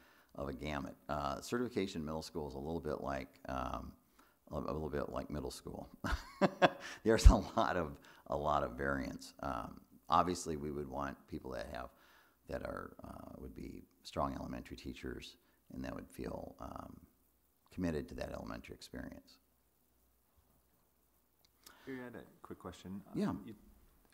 Speaker 3: gamut. Certification in middle school is a little bit like middle school. There's a lot of variance. Obviously, we would want people that would be strong elementary teachers and that would feel committed to that elementary experience.
Speaker 10: Here, I had a quick question.
Speaker 3: Yeah.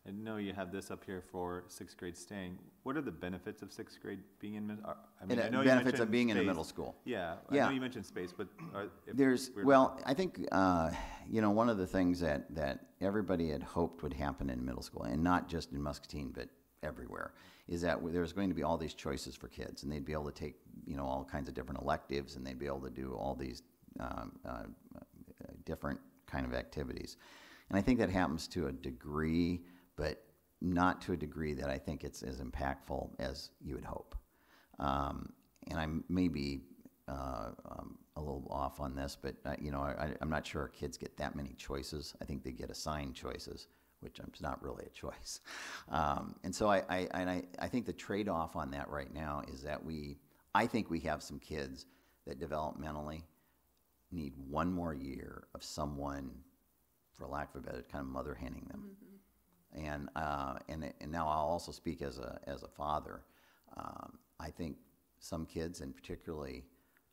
Speaker 10: I know you have this up here for sixth grade staying. What are the benefits of sixth grade being in? I mean, I know you
Speaker 3: benefits of
Speaker 10: mentioned
Speaker 3: being in a
Speaker 10: space.
Speaker 3: middle school.
Speaker 10: Yeah,
Speaker 3: Yeah.
Speaker 10: I know you mentioned space, but
Speaker 3: I think, one of the things that everybody had hoped would happen in middle school, and not just in Muscatine, but everywhere, is that there's going to be all these choices for kids, and they'd be able to take, all kinds of different electives, and they'd be able to do all these different kind of activities. And I think that happens to a degree, but not to a degree that I think it's as impactful as you would hope. And I may be a little off on this, but I'm not sure our kids get that many choices. I think they get assigned choices, which is not really a choice. And so I think the trade-off on that right now is that I think we have some kids that developmentally need one more year of someone, for lack of a better, kind of mother handing them. And now I'll also speak as a father. I think some kids, and particularly,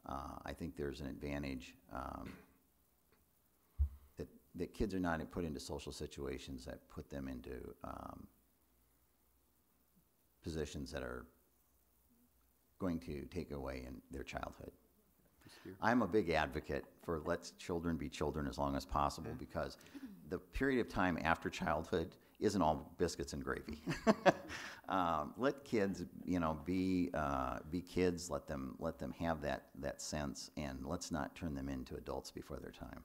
Speaker 3: I think there's an advantage that kids are not put into social situations that put them into positions that are going to take away in their childhood. I'm a big advocate for let children be children as long as possible, because the period of time after childhood isn't all biscuits and gravy. Let kids, be kids. Let them have that sense, and let's not turn them into adults before their time.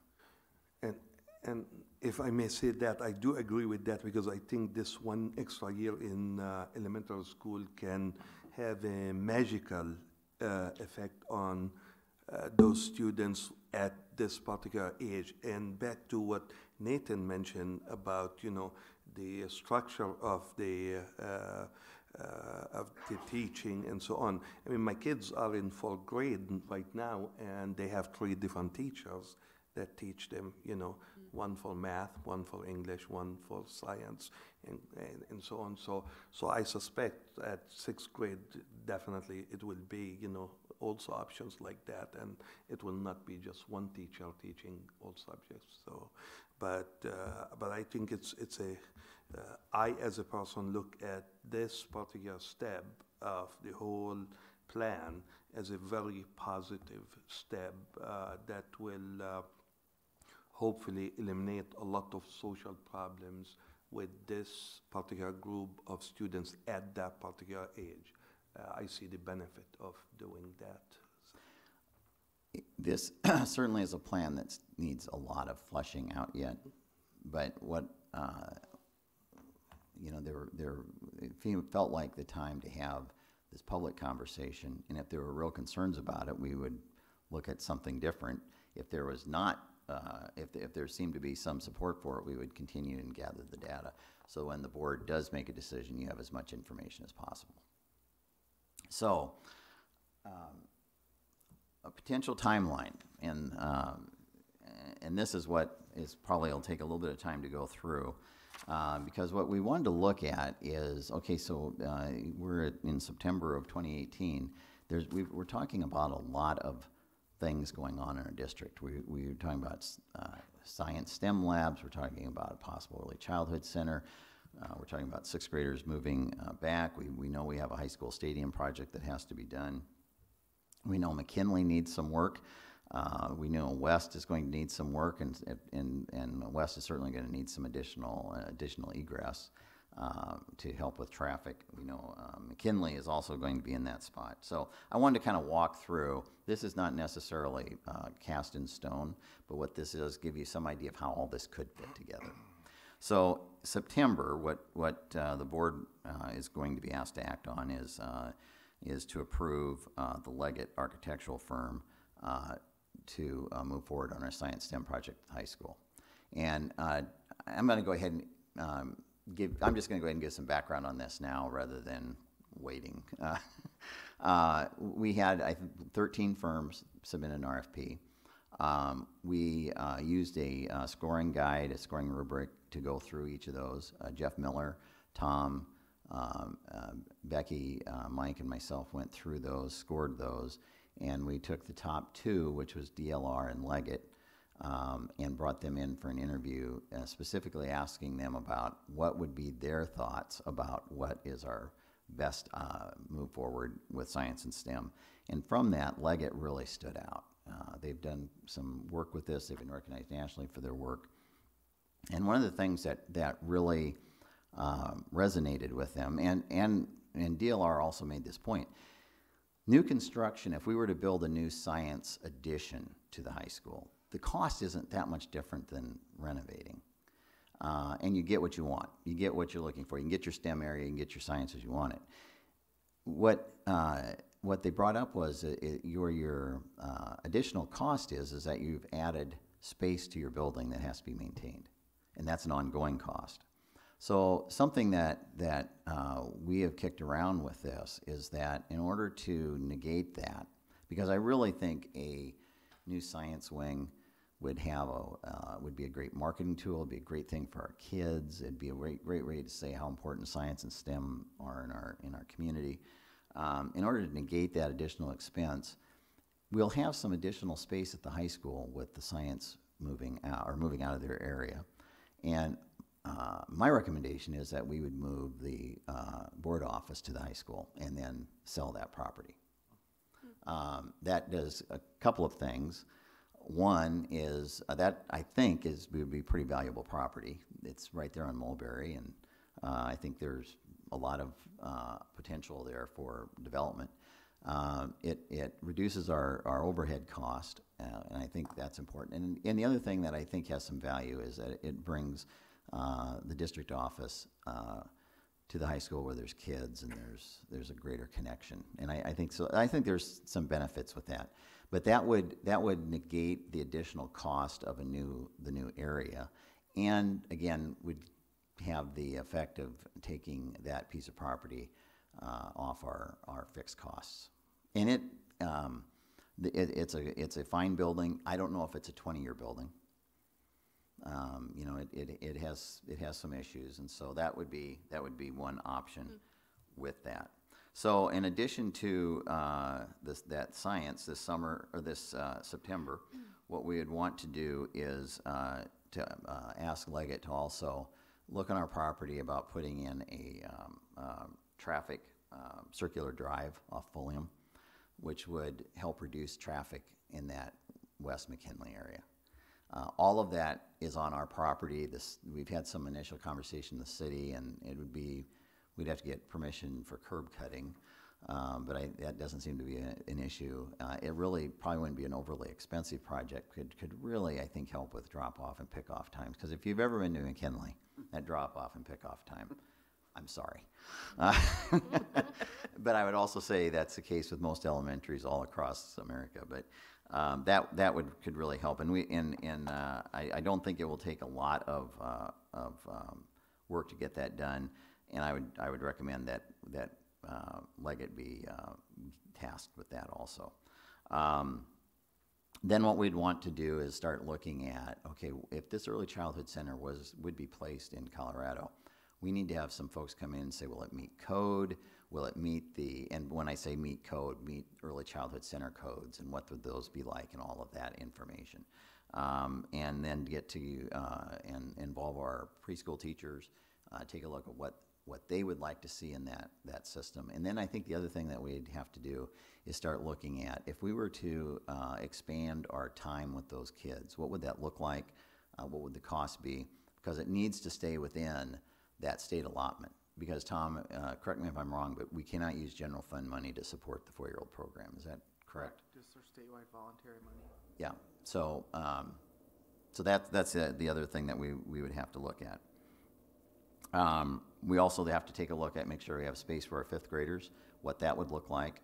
Speaker 9: And if I may say that, I do agree with that, because I think this one extra year in elementary school can have a magical effect on those students at this particular age. And back to what Nathan mentioned about, the structure of the teaching and so on. I mean, my kids are in 4th grade right now, and they have 3 different teachers that teach them, one for math, one for English, one for science, and so on. So I suspect at 6th grade, definitely it will be, also options like that, and it will not be just one teacher teaching all subjects. So, but I think it's I, as a person, look at this particular step of the whole plan as a very positive step that will hopefully eliminate a lot of social problems with this particular group of students at that particular age. I see the benefit of doing that.
Speaker 3: This certainly is a plan that needs a lot of fleshing out yet, but what it felt like the time to have this public conversation, and if there were real concerns about it, we would look at something different. If there was not, if there seemed to be some support for it, we would continue and gather the data. So when the board does make a decision, you have as much information as possible. So, a potential timeline, and this is what is probably will take a little bit of time to go through, because what we wanted to look at is, okay, so we're in September of 2018. We're talking about a lot of things going on in our district. We're talking about science STEM labs. We're talking about a possible early childhood center. We're talking about 6th graders moving back. We know we have a high school stadium project that has to be done. We know McKinley needs some work. We know West is going to need some work, and West is certainly going to need some additional egress to help with traffic. We know McKinley is also going to be in that spot. So I wanted to kind of walk through. This is not necessarily cast in stone, but what this is, give you some idea of how all this could fit together. So September, what the board is going to be asked to act on is to approve the Leggett architectural firm to move forward on our science STEM project at the high school. And I'm going to go ahead and I'm just going to go ahead and give some background on this now rather than waiting. We had, I think, 13 firms submit an RFP. We used a scoring guide, a scoring rubric to go through each of those. Jeff Miller, Tom, Becky, Mike, and myself went through those, scored those, And we took the top two, which was DLR and Leggett, and brought them in for an interview, specifically asking them about what would be their thoughts about what is our best move forward with science and STEM. And from that, Leggett really stood out. They've done some work with this. They've been recognized nationally for their work. And one of the things that really resonated with them, and DLR also made this point, new construction, if we were to build a new science addition to the high school, the cost isn't that much different than renovating. And you get what you want. You get what you're looking for. You can get your STEM area, you can get your science as you want it. What they brought up was your additional cost is that you've added space to your building that has to be maintained, and that's an ongoing cost. So something that we have kicked around with this is that in order to negate that, because I really think a new science wing would be a great marketing tool. It'd be a great thing for our kids. It'd be a great way to say how important science and STEM are in our community. In order to negate that additional expense, we'll have some additional space at the high school with the science moving out of their area. And my recommendation is that we would move the board office to the high school and then sell that property. That does a couple of things. One is that I think would be pretty valuable property. It's right there on Mulberry, and I think there's a lot of potential there for development. It reduces our overhead cost, and I think that's important. And the other thing that I think has some value is that it brings the district office to the high school where there's kids and there's a greater connection. And I think so. I think there's some benefits with that. But that would negate the additional cost of the new area, and again would have the effect of taking that piece of property off our fixed costs. And it's a fine building. I don't know if it's a 20-year building. It has some issues, and so that would be one option with that. So in addition to that science this summer or this September, what we would want to do is to ask Leggett to also look on our property about putting in a traffic circular drive off Fulham, which would help reduce traffic in that West McKinley area. All of that is on our property. We've had some initial conversation in the city, and we'd have to get permission for curb cutting, but that doesn't seem to be an issue. It really probably wouldn't be an overly expensive project. Could really, I think, help with drop-off and pick-off times. Because if you've ever been to McKinley, that drop-off and pick-off time, I'm sorry. But I would also say that's the case with most elementaries all across America. But that could really help. And I don't think it will take a lot of work to get that done. And I would recommend that Leggett be tasked with that also. Then what we'd want to do is start looking at, okay, if this early childhood center would be placed in Colorado, we need to have some folks come in and say, will it meet code? Will it meet and when I say meet code, meet early childhood center codes, and what would those be like, and all of that information. And then get to and involve our preschool teachers, take a look at what they would like to see in that system. And then I think the other thing that we'd have to do is start looking at, if we were to expand our time with those kids, what would that look like? What would the cost be? Because it needs to stay within that state allotment. Because Tom, correct me if I'm wrong, but we cannot use general fund money to support the 4-year-old program. Is that correct?
Speaker 11: Just our statewide voluntary money.
Speaker 3: Yeah. So that's the other thing that we would have to look at. We also have to take a look at, make sure we have space for our 5th graders, what that would look like.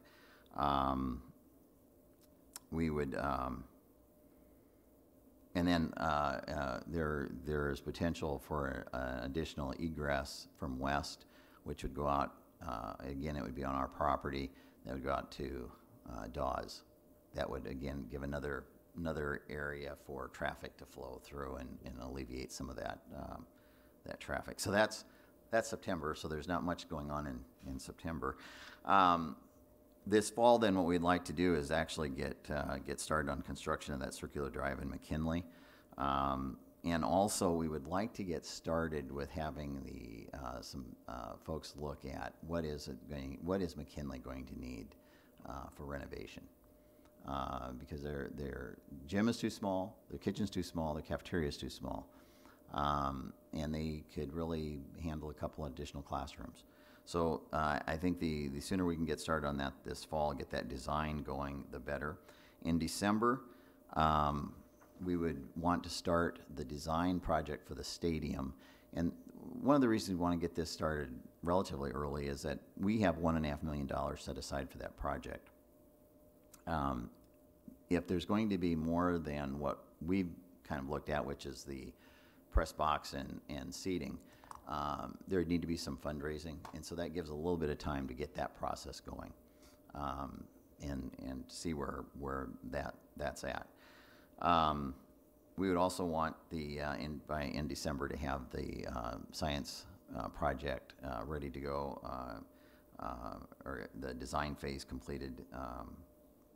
Speaker 3: We would, and then there is potential for an additional egress from west, which would go out, again, it would be on our property, that would go out to Dawes. That would, again, give another area for traffic to flow through and alleviate some of that traffic. So that's September, so there's not much going on in September. This fall, then, what we'd like to do is actually get started on construction of that circular drive in McKinley. And also, we would like to get started with having some folks look at what is McKinley going to need for renovation. Because their gym is too small, their kitchen's too small, their cafeteria is too small. And they could really handle a couple additional classrooms. So I think the sooner we can get started on that this fall, get that design going, the better. In December, we would want to start the design project for the stadium. And one of the reasons we want to get this started relatively early is that we have $1.5 million set aside for that project. If there's going to be more than what we've kind of looked at, which is the press box and seating, there would need to be some fundraising, and so that gives a little bit of time to get that process going, and see where that's at. We would also want in December to have the science project ready to go, or the design phase completed,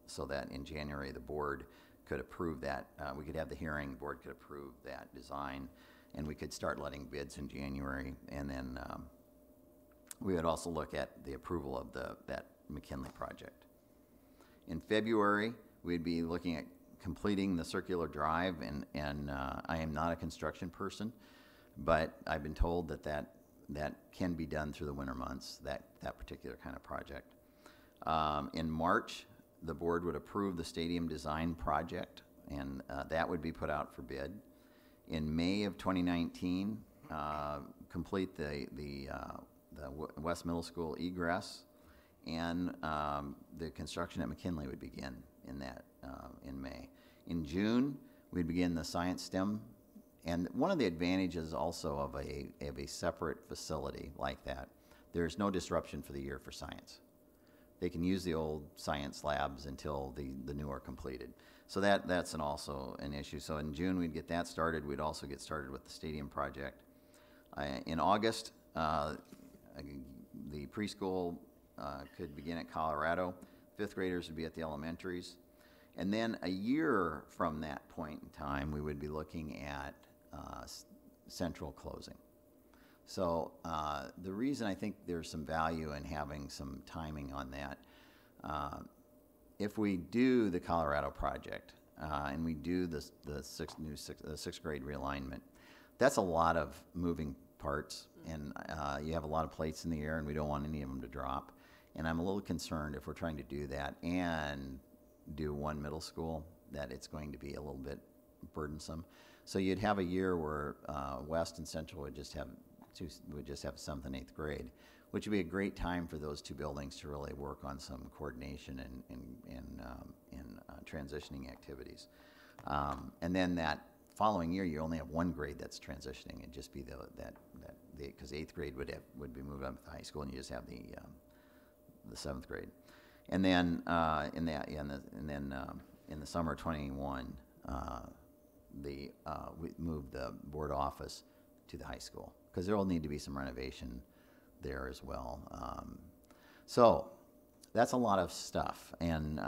Speaker 3: so that in January the board could approve that. We could have the hearing, the board could approve that design, and we could start letting bids in January. And then we would also look at the approval of that McKinley project. In February, we'd be looking at completing the circular drive, and I am not a construction person, but I've been told that can be done through the winter months, that particular kind of project. In March, the board would approve the stadium design project, and that would be put out for bid. In May of 2019, complete the West Middle School egress, and the construction at McKinley would begin in May. In June, we'd begin the science STEM, and one of the advantages also of a separate facility like that, there's no disruption for the year for science. They can use the old science labs until the new are completed. So that's also an issue. So in June, we'd get that started. We'd also get started with the stadium project. In August, the preschool could begin at Colorado. Fifth graders would be at the elementaries. And then a year from that point in time, we would be looking at central closing. So the reason I think there's some value in having some timing on that, if we do the Colorado project and we do the sixth grade realignment, that's a lot of moving parts, and you have a lot of plates in the air, and we don't want any of them to drop. And I'm a little concerned if we're trying to do that and do one middle school, that it's going to be a little bit burdensome. So you'd have a year where West and Central would just have 7th and 8th grade, which would be a great time for those two buildings to really work on some coordination and transitioning activities. And then that following year, you only have one grade that's transitioning. It'd just be because 8th grade would be moved up to high school, and you just have the 7th grade. And then in the summer of 21, we moved the board office to the high school, because there will need to be some renovation there as well. So that's a lot of stuff. And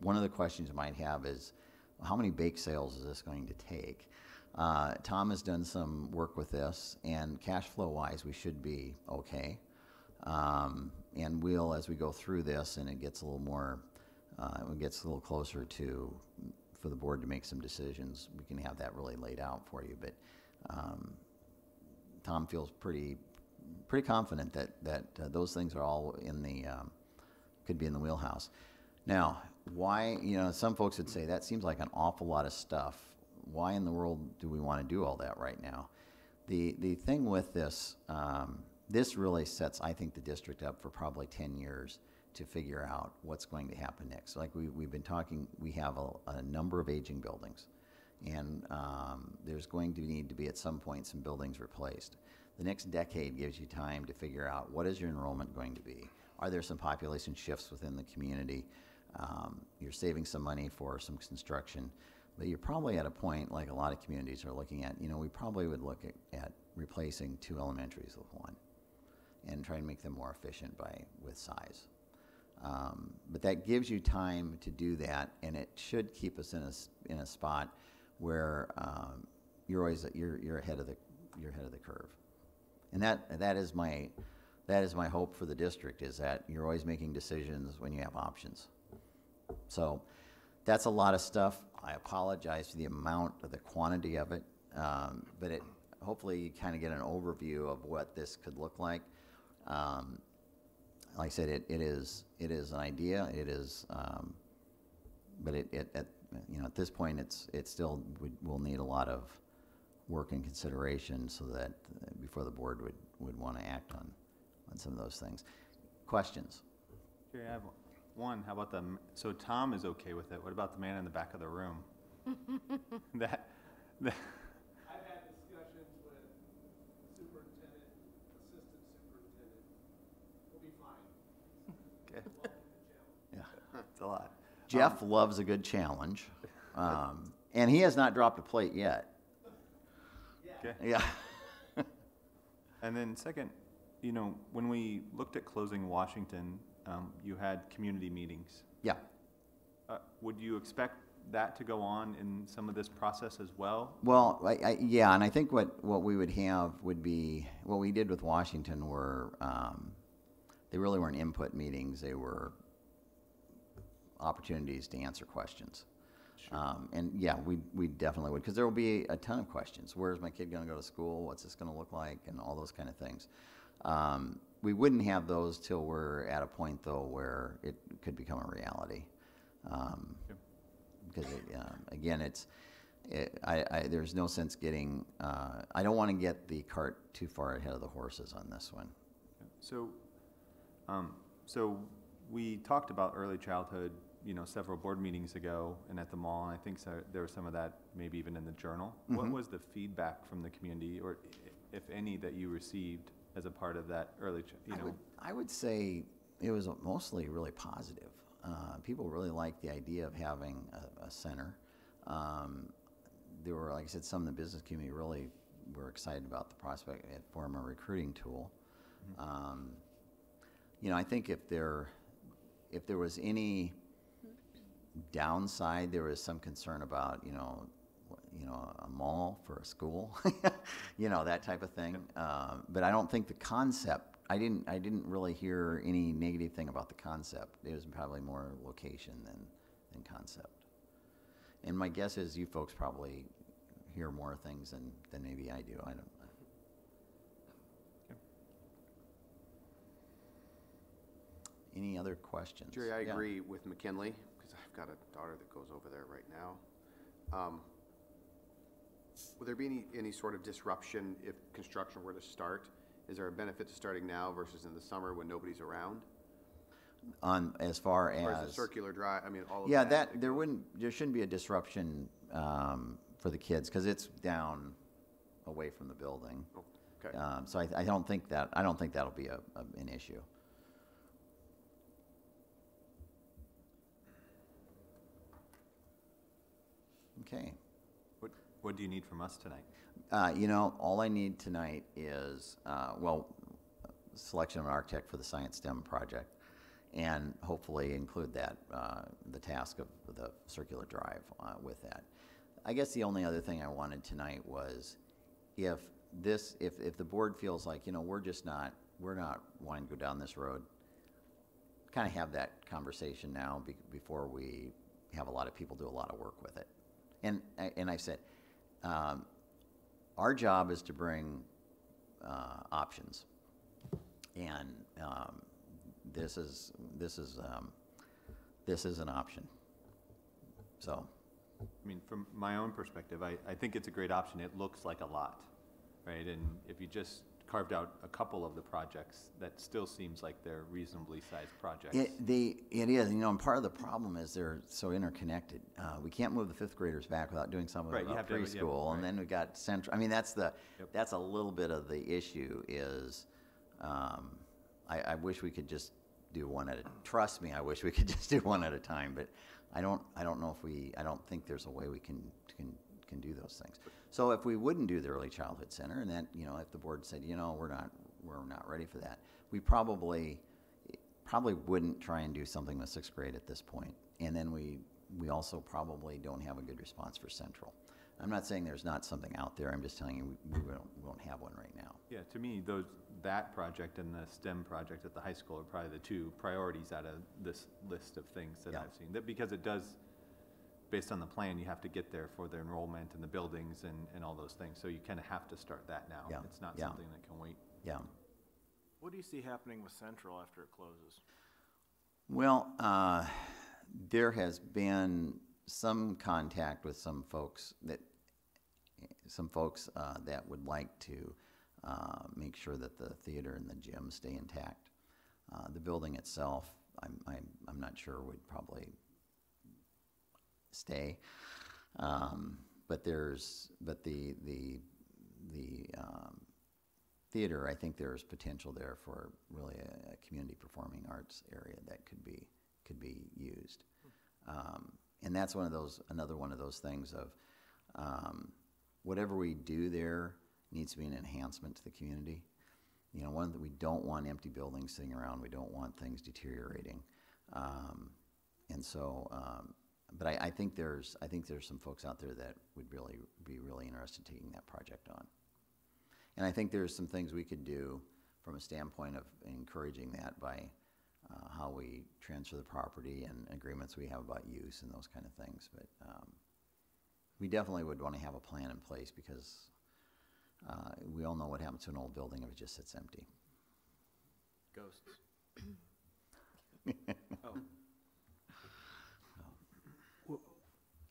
Speaker 3: one of the questions you might have is, how many bake sales is this going to take? Tom has done some work with this, and cash flow wise, we should be okay. And we'll, as we go through this and it gets a little more, it gets a little closer for the board to make some decisions, we can have that really laid out for you. But Tom feels pretty confident that those things are all could be in the wheelhouse. Now, why, some folks would say that seems like an awful lot of stuff. Why in the world do we want to do all that right now? The thing with this, this really sets, I think, the district up for probably 10 years to figure out what's going to happen next. Like we've been talking, we have a number of aging buildings, and there's going to need to be at some point some buildings replaced. The next decade gives you time to figure out, what is your enrollment going to be? Are there some population shifts within the community? You're saving some money for some construction, but you're probably at a point, like a lot of communities are looking at, we probably would look at replacing 2 elementaries with 1 and try and make them more efficient with size. But that gives you time to do that, and it should keep us in a spot where you're always you're ahead of the curve, and that is my hope for the district, is that you're always making decisions when you have options. So that's a lot of stuff. I apologize for the amount of the quantity of it, but hopefully you kind of get an overview of what this could look like. Like I said, it is an idea. It is, but at this point, it still will need a lot of work and consideration, so that before the board would want to act on some of those things. Questions?
Speaker 10: Jerry, I have one. How about so Tom is okay with it. What about the man in the back of the room? that
Speaker 12: I've had discussions with superintendent, assistant superintendent. We'll be fine.
Speaker 10: Okay.
Speaker 3: Yeah,
Speaker 10: it's a lot.
Speaker 3: Jeff loves a good challenge, and he has not dropped a plate yet.
Speaker 10: Okay.
Speaker 3: Yeah.
Speaker 10: And then second, when we looked at closing Washington, you had community meetings.
Speaker 3: Yeah.
Speaker 10: Would you expect that to go on in some of this process as well?
Speaker 3: Well, yeah, and I think what we would have would be what we did with Washington were they really weren't input meetings; they were opportunities to answer questions. Sure. And yeah, we definitely would, because there will be a ton of questions. Where's my kid going to go to school? What's this going to look like? And all those kind of things. We wouldn't have those till we're at a point, though, where it could become a reality. Because again, there's no sense getting. I don't want to get the cart too far ahead of the horses on this one.
Speaker 10: So, so we talked about early childhood, several board meetings ago, and at the mall, and I think there was some of that maybe even in the journal. Mm-hmm. What was the feedback from the community, or if any, that you received as a part of that early?
Speaker 3: I would say it was mostly really positive. People really liked the idea of having a center. There were, like I said, some in the business community really were excited about the prospect of it form a recruiting tool. Mm-hmm. I think if there was any downside, there was some concern about a mall for a school, that type of thing. But I don't think the concept. I didn't really hear any negative thing about the concept. It was probably more location than concept. And my guess is you folks probably hear more things than maybe I do. I don't. Any other questions?
Speaker 6: Jerry, I agree with McKinley, because I've got a daughter that goes over there right now. Would there be any sort of disruption if construction were to start? Is there a benefit to starting now versus in the summer when nobody's around?
Speaker 3: As far
Speaker 6: Or
Speaker 3: as
Speaker 6: is it circular drive? I mean, all of
Speaker 3: yeah,
Speaker 6: that.
Speaker 3: there shouldn't be a disruption for the kids, because it's down away from the building.
Speaker 6: Oh, okay.
Speaker 3: So I don't think that'll be an issue. Okay.
Speaker 10: What do you need from us tonight?
Speaker 3: All I need tonight is, selection of an architect for the Science STEM project, and hopefully include that, the task of the circular drive with that. I guess the only other thing I wanted tonight was if the board feels like, we're not wanting to go down this road, kind of have that conversation now before we have a lot of people do a lot of work with it. And I've said, our job is to bring options, and this is an option. So,
Speaker 10: I mean, from my own perspective, I think it's a great option. It looks like a lot, right? And if you just carved out a couple of the projects, that still seems like they're reasonably sized projects.
Speaker 3: It is, and part of the problem is they're so interconnected. We can't move the fifth graders back without doing something about preschool, and then we've got central. I mean, that's a little bit of the issue. Is I wish we could just do one at a. Trust me, I wish we could just do one at a time. But I don't know if I don't think there's a way we can do those things. So if we wouldn't do the early childhood center, and then if the board said we're not ready for that, we probably probably wouldn't try and do something with sixth grade at this point. And then we also probably don't have a good response for Central. I'm not saying there's not something out there, I'm just telling you we won't have one right now.
Speaker 10: Yeah, to me, that project and the STEM project at the high school are probably the two priorities out of this list of things that
Speaker 3: Yeah.
Speaker 10: I've seen. Because it does, based on the plan, you have to get there for the enrollment and the buildings and all those things. So you kind of have to start that now.
Speaker 3: Yeah.
Speaker 10: It's not
Speaker 3: Yeah.
Speaker 10: something that can wait.
Speaker 3: Yeah.
Speaker 12: What do you see happening with Central after it closes?
Speaker 3: Well, there has been some contact with some folks that would like to make sure that the theater and the gym stay intact. The building itself, I'm not sure would probably stay, but the theater, I think there's potential there for really a community performing arts area that could be used. And that's another one of those things of whatever we do there needs to be an enhancement to the community. You know, we don't want empty buildings sitting around. We don't want things deteriorating. And so, but I think there's some folks out there that would be really interested in taking that project on. And I think there's some things we could do from a standpoint of encouraging that by how we transfer the property and agreements we have about use and those kind of things. But we definitely would want to have a plan in place because we all know what happens to an old building if it just sits empty.
Speaker 4: Ghosts.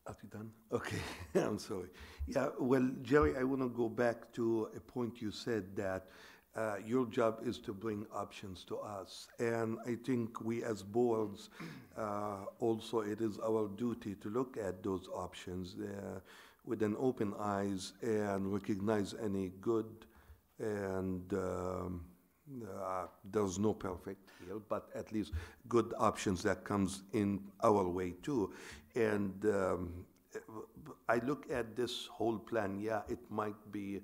Speaker 9: Are you done? Okay, I'm sorry. Yeah, well, Jerry, I want to go back to a point you said that your job is to bring options to us. And I think we as boards, also it is our duty to look at those options with an open eyes and recognize any good and there's no perfect here, but at least good options that comes in our way too. And I look at this whole plan, yeah, it might be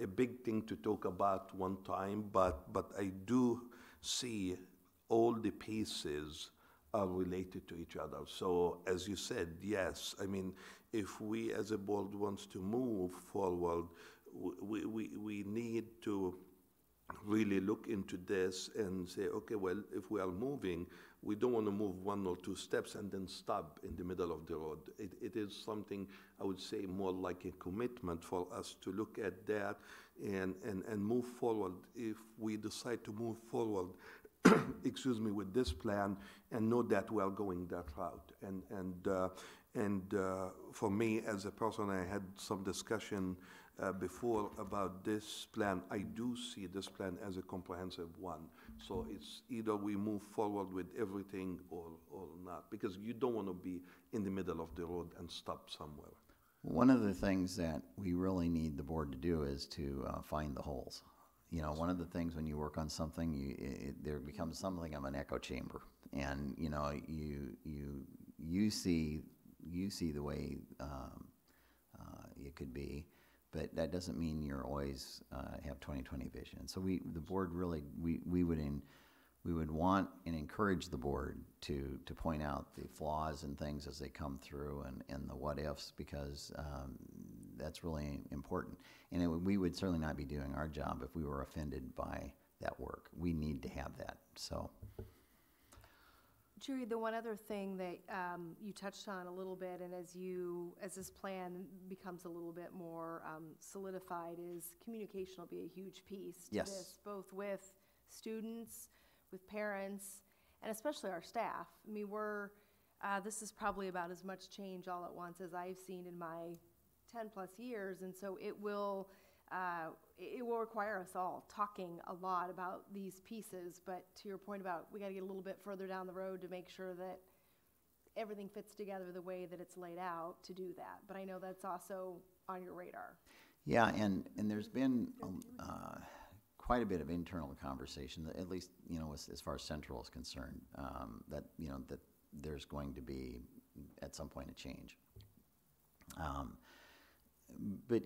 Speaker 9: a big thing to talk about one time, but I do see all the pieces are related to each other. So as you said, yes, I mean, if we as a board wants to move forward, we need to really look into this and say, okay, well, if we are moving, we don't want to move 1 or 2 steps and then stop in the middle of the road. It is something, I would say, more like a commitment for us to look at that and move forward. If we decide to move forward, excuse me, with this plan and know that we are going that route. And for me, as a person, I had some discussion before about this plan. I do see this plan as a comprehensive one. So it's either we move forward with everything or not, because you don't want to be in the middle of the road and stop somewhere.
Speaker 3: One of the things that we really need the board to do is to find the holes. You know, one of the things when you work on something, there becomes something of an echo chamber, and you know, you see the way it could be, but that doesn't mean you're always have 20/20 vision. So the board really, we would want and encourage the board to point out the flaws and things as they come through and the what ifs, because that's really important. And we would certainly not be doing our job if we were offended by that work. We need to have that. So.
Speaker 1: Jerry, the one other thing that you touched on a little bit, and as this plan becomes a little bit more solidified, is communication will be a huge piece to
Speaker 3: Yes.
Speaker 1: this, both with students, with parents, and especially our staff. I mean, this is probably about as much change all at once as I've seen in my 10+ years, and so it will require us all talking a lot about these pieces. But to your point about we got to get a little bit further down the road to make sure that everything fits together the way that it's laid out to do that. But I know that's also on your radar.
Speaker 3: Yeah, and there's been quite a bit of internal conversation, at least, you know, as far as Central is concerned, that, you know, that there's going to be at some point a change. But,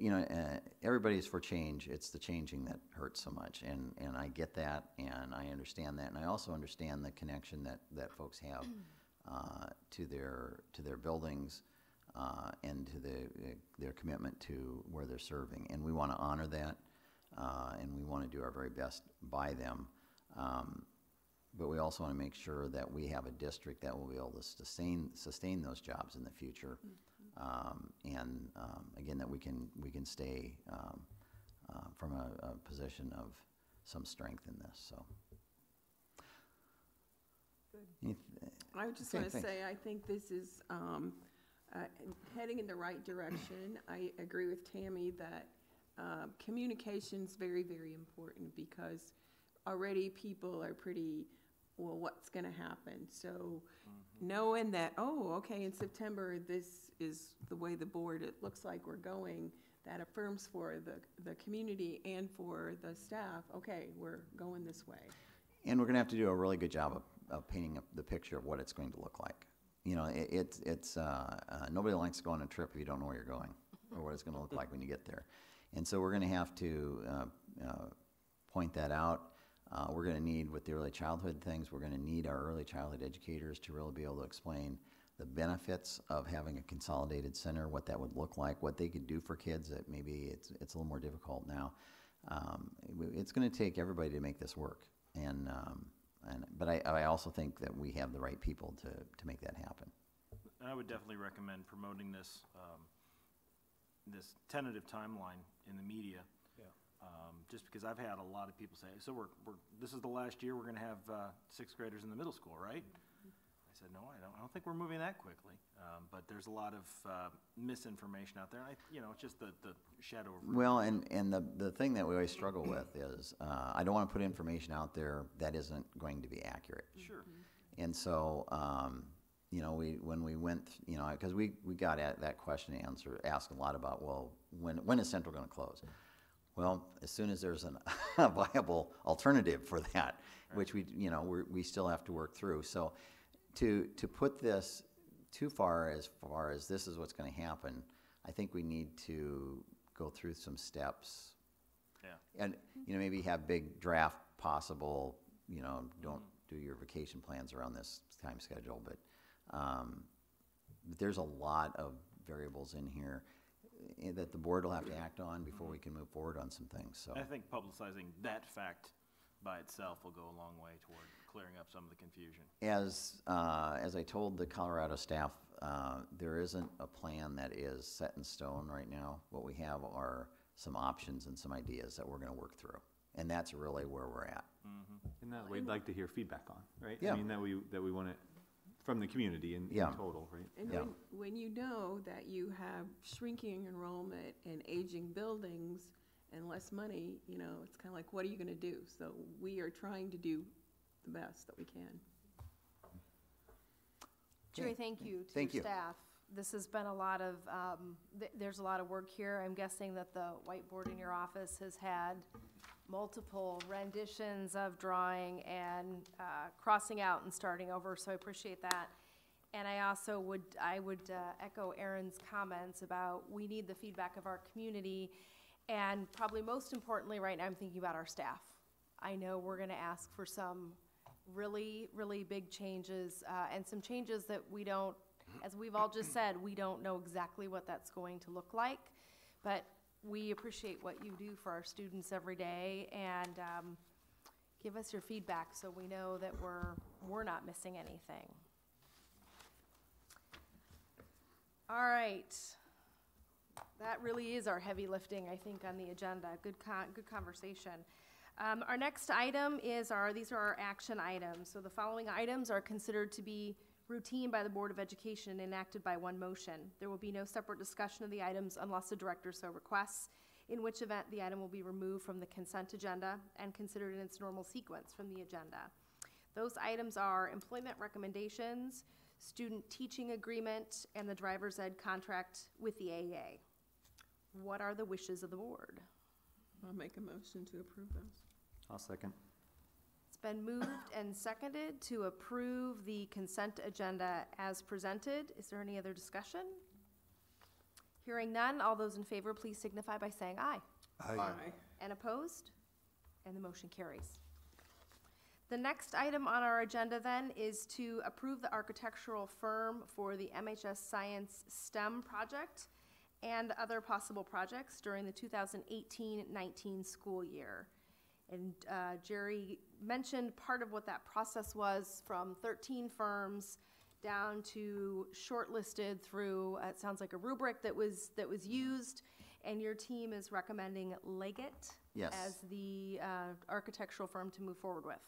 Speaker 3: everybody's for change. It's the changing that hurts so much. And I get that, and I understand that. And I also understand the connection that folks have to their buildings and to their commitment to where they're serving. And we want to honor that, and we want to do our very best by them. But we also want to make sure that we have a district that will be able to sustain those jobs in the future. Again, that we can stay from a position of some strength in this. So,
Speaker 2: I just want to say, I think this is heading in the right direction. I agree with Tammy that communication's very, very important, because already people are pretty, well, what's going to happen? So knowing that, oh, okay, in September, this is the way the board, it looks like we're going, that affirms for the community and for the staff, okay, we're going this way.
Speaker 3: And we're going to have to do a really good job of painting up the picture of what it's going to look like. It's nobody likes to go on a trip if you don't know where you're going or what it's going to look like when you get there. And so we're going to have to point that out. We're going to need, with the early childhood things, we're going to need our early childhood educators to really be able to explain the benefits of having a consolidated center, what that would look like, what they could do for kids that maybe it's a little more difficult now. It's going to take everybody to make this work. But I also think that we have the right people to make that happen.
Speaker 4: I would definitely recommend promoting this this tentative timeline in the media. Just because I've had a lot of people say, so this is the last year we're going to have sixth graders in the middle school, right? I said, no, I don't think we're moving that quickly. But there's a lot of misinformation out there. It's just the shadow of.
Speaker 3: Well, and the thing that we always struggle with is I don't want to put information out there that isn't going to be accurate.
Speaker 4: Sure.
Speaker 3: And so, when we went, because we got at that question asked a lot about, well, when is Central going to close? Well, as soon as there's a viable alternative for that, right, which we still have to work through. So, to put this too far as this is what's going to happen, I think we need to go through some steps. Yeah. And maybe have big draft possible. Don't do your vacation plans around this time schedule, but there's a lot of variables in here that the board will have to act on before we can move forward on some things. So
Speaker 4: I think publicizing that fact by itself will go a long way toward clearing up some of the confusion.
Speaker 3: As I told the Colorado staff, there isn't a plan that is set in stone right now. What we have are some options and some ideas that we're going to work through, and that's really where we're at.
Speaker 10: Mm-hmm. And that we'd like to hear feedback on, right?
Speaker 3: Yeah.
Speaker 10: I mean, that we want it from the community in total, right?
Speaker 2: And
Speaker 3: yeah.
Speaker 2: when you know that you have shrinking enrollment and aging buildings and less money, it's kind of like, what are you going to do? So we are trying to do the best that we can.
Speaker 1: Jerry, thank you to your staff. This has been a lot of, there's a lot of work here. I'm guessing that the whiteboard in your office has had multiple renditions of drawing and crossing out and starting over, so I appreciate that. And I also would echo Erin's comments about we need the feedback of our community, and probably most importantly right now I'm thinking about our staff. I know we're going to ask for some really, really big changes and some changes that we don't, as we've all just said, we don't know exactly what that's going to look like, but we appreciate what you do for our students every day, and give us your feedback so we know that we're not missing anything. All right, that really is our heavy lifting, I think, on the agenda. Good conversation. Our next item is these are our action items. So the following items are considered to be routine by the Board of Education and enacted by one motion. There will be no separate discussion of the items unless the director so requests, in which event the item will be removed from the consent agenda and considered in its normal sequence from the agenda. Those items are employment recommendations, student teaching agreement, and the driver's ed contract with the AA. What are the wishes of the board?
Speaker 2: I'll make a motion to approve those.
Speaker 10: I'll second.
Speaker 1: It's been moved and seconded to approve the consent agenda as presented. Is there any other discussion? Hearing none, all those in favor, please signify by saying aye.
Speaker 2: Aye.
Speaker 1: And opposed? And the motion carries. The next item on our agenda then is to approve the architectural firm for the MHS Science STEM project and other possible projects during the 2018-19 school year. And Jerry mentioned part of what that process was, from 13 firms down to shortlisted through, it sounds like a rubric that was used, and your team is recommending Leggett
Speaker 3: Yes.
Speaker 1: as the architectural firm to move forward with.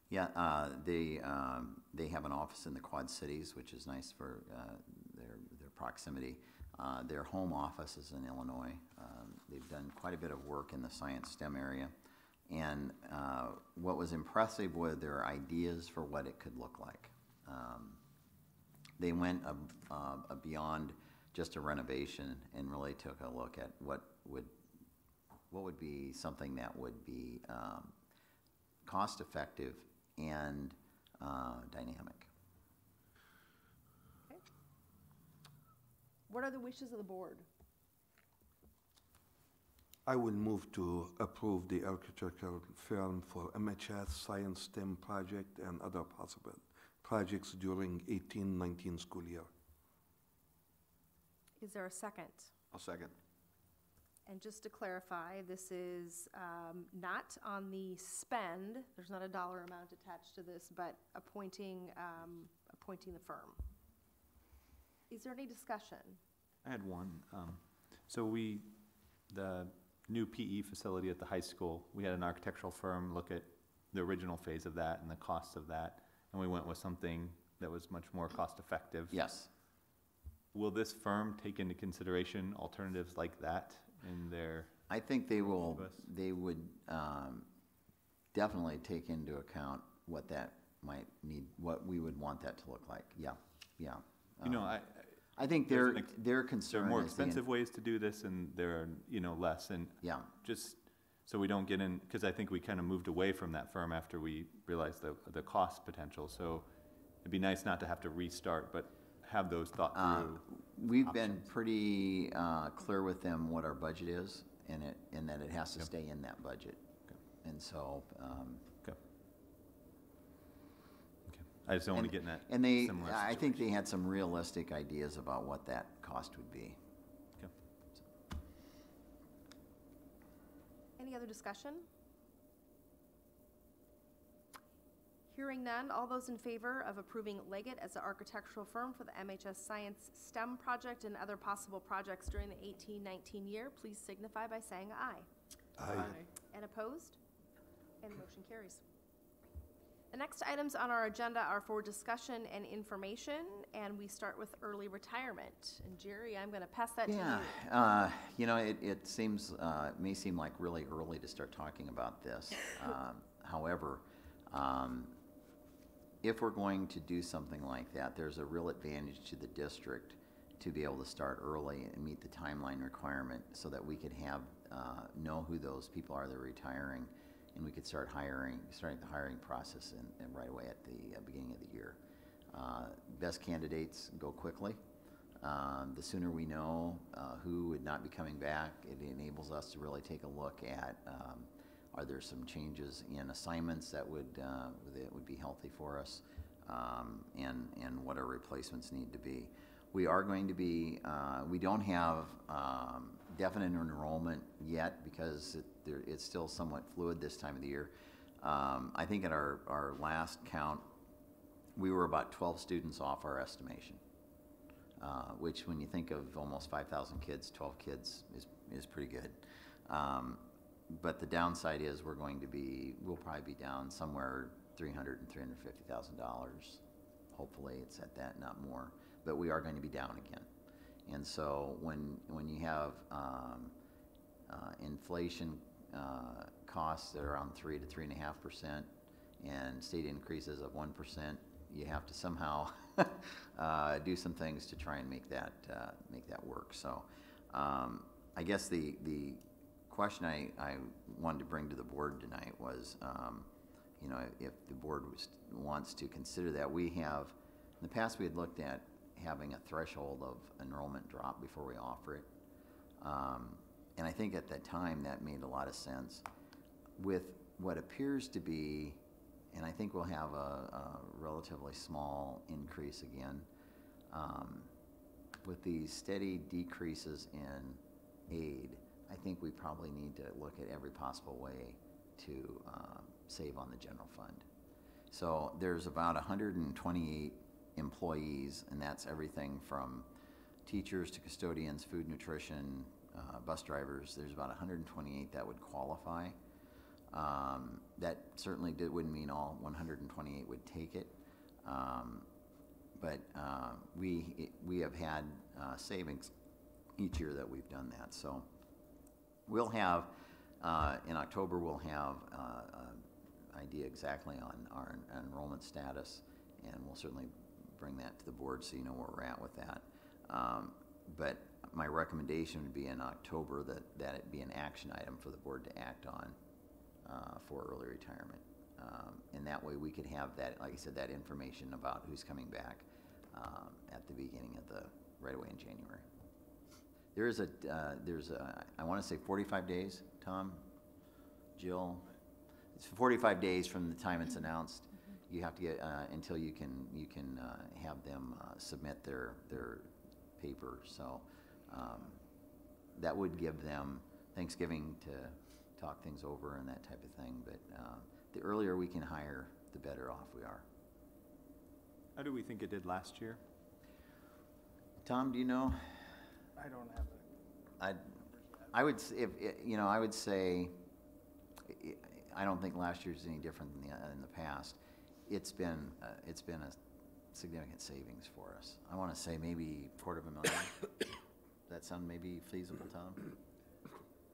Speaker 3: Yeah, they have an office in the Quad Cities, which is nice for their proximity. Their home office is in Illinois. They've done quite a bit of work in the science STEM area. And what was impressive were their ideas for what it could look like. They went beyond just a renovation and really took a look at what would be something that would be cost effective and dynamic.
Speaker 1: Okay. What are the wishes of the board?
Speaker 9: I will move to approve the architectural firm for MHS Science STEM project and other possible projects during 18-19 school year.
Speaker 1: Is there a second?
Speaker 6: I'll second.
Speaker 1: And just to clarify, this is not on the spend, there's not a dollar amount attached to this, but appointing the firm. Is there any discussion?
Speaker 10: I had one. So the new PE facility at the high school, we had an architectural firm look at the original phase of that and the costs of that, and we went with something that was much more cost effective.
Speaker 3: Yes.
Speaker 10: Will this firm take into consideration alternatives like that in their?
Speaker 3: I think they will.
Speaker 10: Service?
Speaker 3: They would definitely take into account what that might need, what we would want that to look like. Yeah, yeah. I think their concern
Speaker 10: there are more
Speaker 3: is
Speaker 10: expensive ways to do this, and there are less. And
Speaker 3: yeah,
Speaker 10: just so we don't get in, because I think we kind of moved away from that firm after we realized the cost potential. So it'd be nice not to have to restart, but have those thought through.
Speaker 3: We've been pretty clear with them what our budget is, and that it has to stay in that budget.
Speaker 10: Okay.
Speaker 3: And so.
Speaker 10: Okay. I just don't want to get in that.
Speaker 3: And
Speaker 10: similar
Speaker 3: I think they
Speaker 10: situation.
Speaker 3: had some realistic ideas about what that cost would be.
Speaker 10: Okay.
Speaker 1: Any other discussion? Hearing none, all those in favor of approving Leggett as the architectural firm for the MHS Science STEM project and other possible projects during the 18-19 year, please signify by saying aye.
Speaker 9: Aye.
Speaker 1: And opposed? And the motion carries. The next items on our agenda are for discussion and information, and we start with early retirement. And Jerry, I'm going to pass that to you.
Speaker 3: It seems, it may seem like really early to start talking about this. However, if we're going to do something like that, there's a real advantage to the district to be able to start early and meet the timeline requirement so that we could know who those people are that are retiring, and we could starting the hiring process and right away at the beginning of the year. Best candidates go quickly. The sooner we know who would not be coming back, it enables us to really take a look at are there some changes in assignments that would be healthy for us, and what our replacements need to be. We are going to be, we don't have definite enrollment yet because it's still somewhat fluid this time of the year. I think at our last count, we were about 12 students off our estimation, which when you think of almost 5,000 kids, 12 kids is pretty good. But the downside is we'll probably be down somewhere $300,000 and $350,000. Hopefully it's at that, not more. But we are going to be down again. And so when you have inflation costs that are around 3 to 3.5%, and state increases of 1%, you have to somehow do some things to try and make that work. So I guess the question I wanted to bring to the board tonight was, if the board wants to consider that. We have, in the past we had looked at having a threshold of enrollment drop before we offer it. And I think at that time that made a lot of sense. With what appears to be, and I think we'll have a relatively small increase again, with these steady decreases in aid, I think we probably need to look at every possible way to save on the general fund. So there's about 128 employees, and that's everything from teachers to custodians, food, nutrition, bus drivers. There's about 128 that would qualify. That certainly wouldn't mean all 128 would take it. But we have had savings each year that we've done that. So we'll have, in October, we'll have idea exactly on our enrollment status, and we'll certainly bring that to the board so you know where we're at with that. But my recommendation would be in October that it be an action item for the board to act on for early retirement. And that way we could have that, like I said, that information about who's coming back at the beginning of right away in January. There's I want to say 45 days, Tom, Jill. It's 45 days from the time it's announced. You have to get until you can have them submit their paper. So that would give them Thanksgiving to talk things over and that type of thing. But the earlier we can hire, the better off we are.
Speaker 10: How do we think it did last year?
Speaker 3: Tom, do you know?
Speaker 11: I don't have it.
Speaker 3: I would I would say I don't think last year's any different than in the past. It's been a significant savings for us. I want to say maybe $250,000. Does that sound maybe feasible, Tom?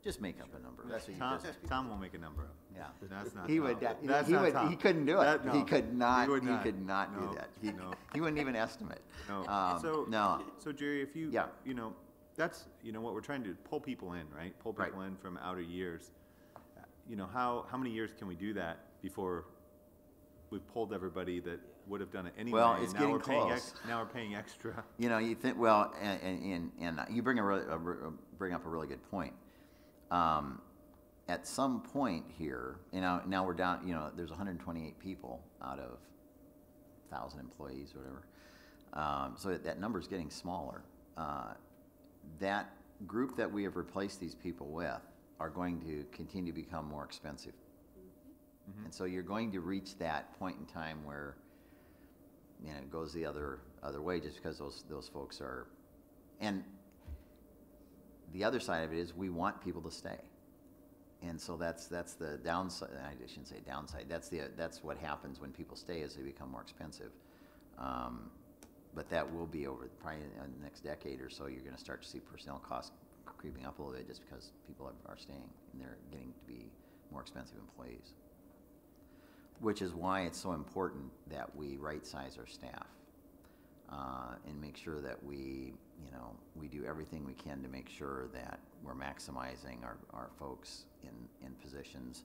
Speaker 3: Just make up a number. That's what you just.
Speaker 10: Tom will make a number up.
Speaker 3: Yeah,
Speaker 10: that's not.
Speaker 3: He
Speaker 10: Tom.
Speaker 3: would.
Speaker 10: That's
Speaker 3: he
Speaker 10: not
Speaker 3: would.
Speaker 10: Tom.
Speaker 3: He couldn't do it.
Speaker 10: No.
Speaker 3: He could not.
Speaker 10: He would
Speaker 3: He
Speaker 10: not.
Speaker 3: could not
Speaker 10: No.
Speaker 3: do that.
Speaker 10: No.
Speaker 3: He wouldn't even estimate.
Speaker 10: No.
Speaker 3: No.
Speaker 10: So Jerry, if you,
Speaker 3: Yeah.
Speaker 10: That's what we're trying to do, pull people in, right? Pull people in from outer years. How many years can we do that before we've pulled everybody that would have done it anyway?
Speaker 3: Well, it's
Speaker 10: now
Speaker 3: getting
Speaker 10: we're paying
Speaker 3: close.
Speaker 10: now we're paying extra.
Speaker 3: You think, well, and you bring up a really good point. At some point here, now we're down. There's 128 people out of 1,000 employees, whatever. So that number is getting smaller. That group that we have replaced these people with are going to continue to become more expensive. Mm-hmm. And so you're going to reach that point in time where it goes the other way, just because those folks are. And the other side of it is we want people to stay, and so that's the downside. I shouldn't say downside. That's what happens when people stay, is they become more expensive. But that will be over probably in the next decade or so. You're going to start to see personnel costs creeping up a little bit, just because people are staying and they're getting to be more expensive employees. Which is why it's so important that we right-size our staff and make sure that we do everything we can to make sure that we're maximizing our folks in positions.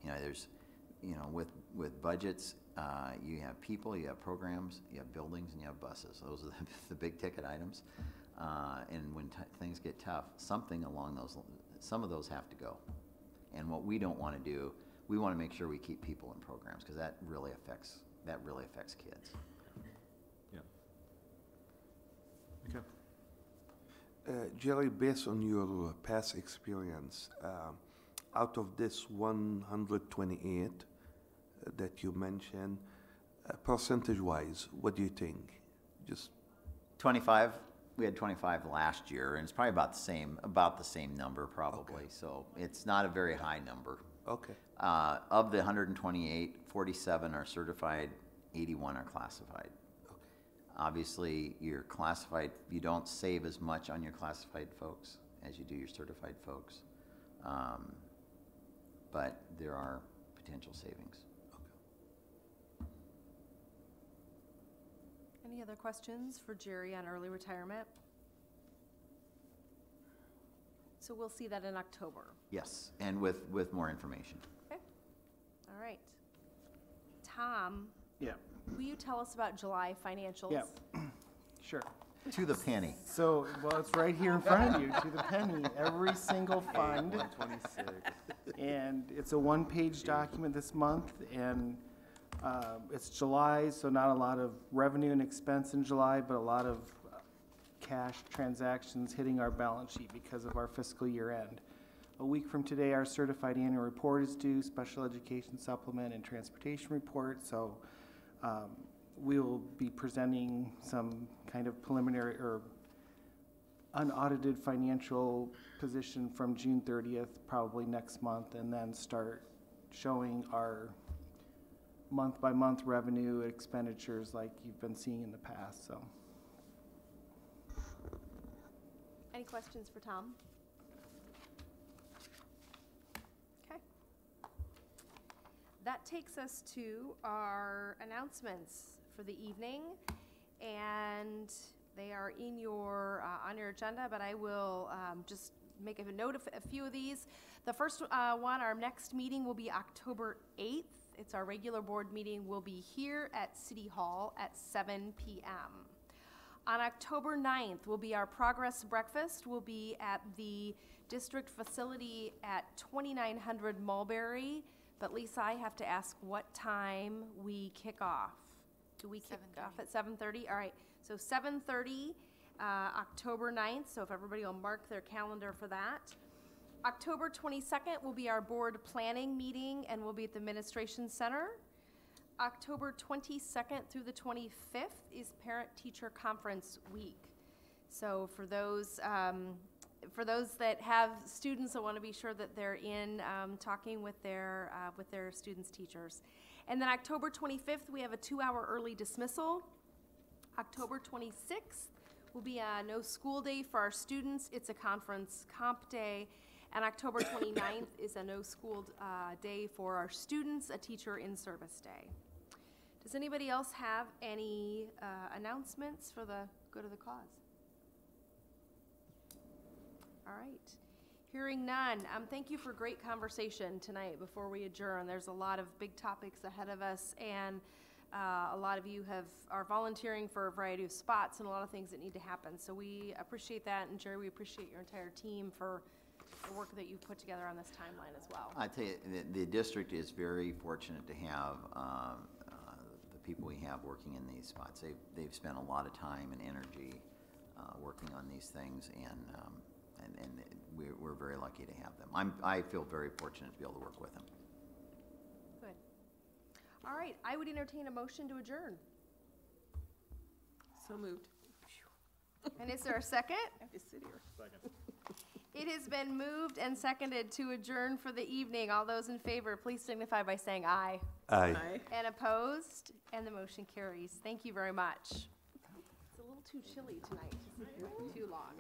Speaker 3: There's, with budgets, you have people, you have programs, you have buildings, and you have buses. Those are the big ticket items. And when things get tough, some of those have to go. And what we don't want to do, we want to make sure we keep people in programs, because that really affects kids.
Speaker 10: Yeah. Okay.
Speaker 9: Jerry, based on your past experience, out of this 128 that you mentioned, percentage-wise, what do you think? Just
Speaker 3: 25. We had 25 last year, and it's probably about the same number, probably. Okay. So it's not a very high number.
Speaker 9: Okay.
Speaker 3: Of the 128, 47 are certified, 81 are classified.
Speaker 9: Okay.
Speaker 3: Obviously, you're classified. You don't save as much on your classified folks as you do your certified folks, but there are potential savings.
Speaker 1: Any other questions for Jerry on early retirement? So we'll see that in October.
Speaker 3: Yes, and with more information.
Speaker 1: Okay. All right. Tom,
Speaker 11: Yeah,
Speaker 1: Will you tell us about July financials?
Speaker 11: yeah, sure.
Speaker 3: To the penny.
Speaker 11: So, well, it's right here in front of you, to the penny, every single fund.
Speaker 10: 126.
Speaker 11: And it's a one-page document this month, and it's July, so not a lot of revenue and expense in July, but a lot of cash transactions hitting our balance sheet because of our fiscal year end. A week from today, our certified annual report is due, special education supplement and transportation report, so we'll be presenting some kind of preliminary or unaudited financial position from June 30th, probably next month, and then start showing our month-by-month revenue expenditures like you've been seeing in the past, so.
Speaker 1: Any questions for Tom? Okay. That takes us to our announcements for the evening, and they are in your on your agenda, but I will just make a note of a few of these. The first one, our next meeting will be October 8th. It's our regular board meeting. We'll be here at City Hall at 7 p.m. On October 9th will be our progress breakfast. We'll be at the district facility at 2900 Mulberry. But Lisa, I have to ask what time we kick off. Do we kick off at 7:30? All right, so 7:30, October 9th, so if everybody will mark their calendar for that. October 22nd will be our board planning meeting, and we'll be at the Administration Center. October 22nd through the 25th is Parent-Teacher Conference Week. So for those that have students, I want to be sure that they're in talking with their students' teachers. And then October 25th, we have a 2-hour early dismissal. October 26th will be a no school day for our students. It's a conference comp day. And October 29th is a no school day for our students, a teacher in service day. Does anybody else have any announcements for the good of the cause? All right. Hearing none, thank you for great conversation tonight before we adjourn. There's a lot of big topics ahead of us, and a lot of you are volunteering for a variety of spots and a lot of things that need to happen. So we appreciate that, and Jerry, we appreciate your entire team for the work that you've put together on this timeline as well.
Speaker 3: I tell you, the district is very fortunate to have the people we have working in these spots. They've spent a lot of time and energy working on these things, and we're very lucky to have them. I feel very fortunate to be able to work with them.
Speaker 1: Good. All right, I would entertain a motion to adjourn.
Speaker 2: So moved.
Speaker 1: And is there a second?
Speaker 2: I have to sit here.
Speaker 12: Second.
Speaker 1: It has been moved and seconded to adjourn for the evening. All those in favor, please signify by saying aye.
Speaker 9: Aye.
Speaker 2: Aye.
Speaker 1: And opposed? And the motion carries. Thank you very much. It's a little too chilly tonight. Too long.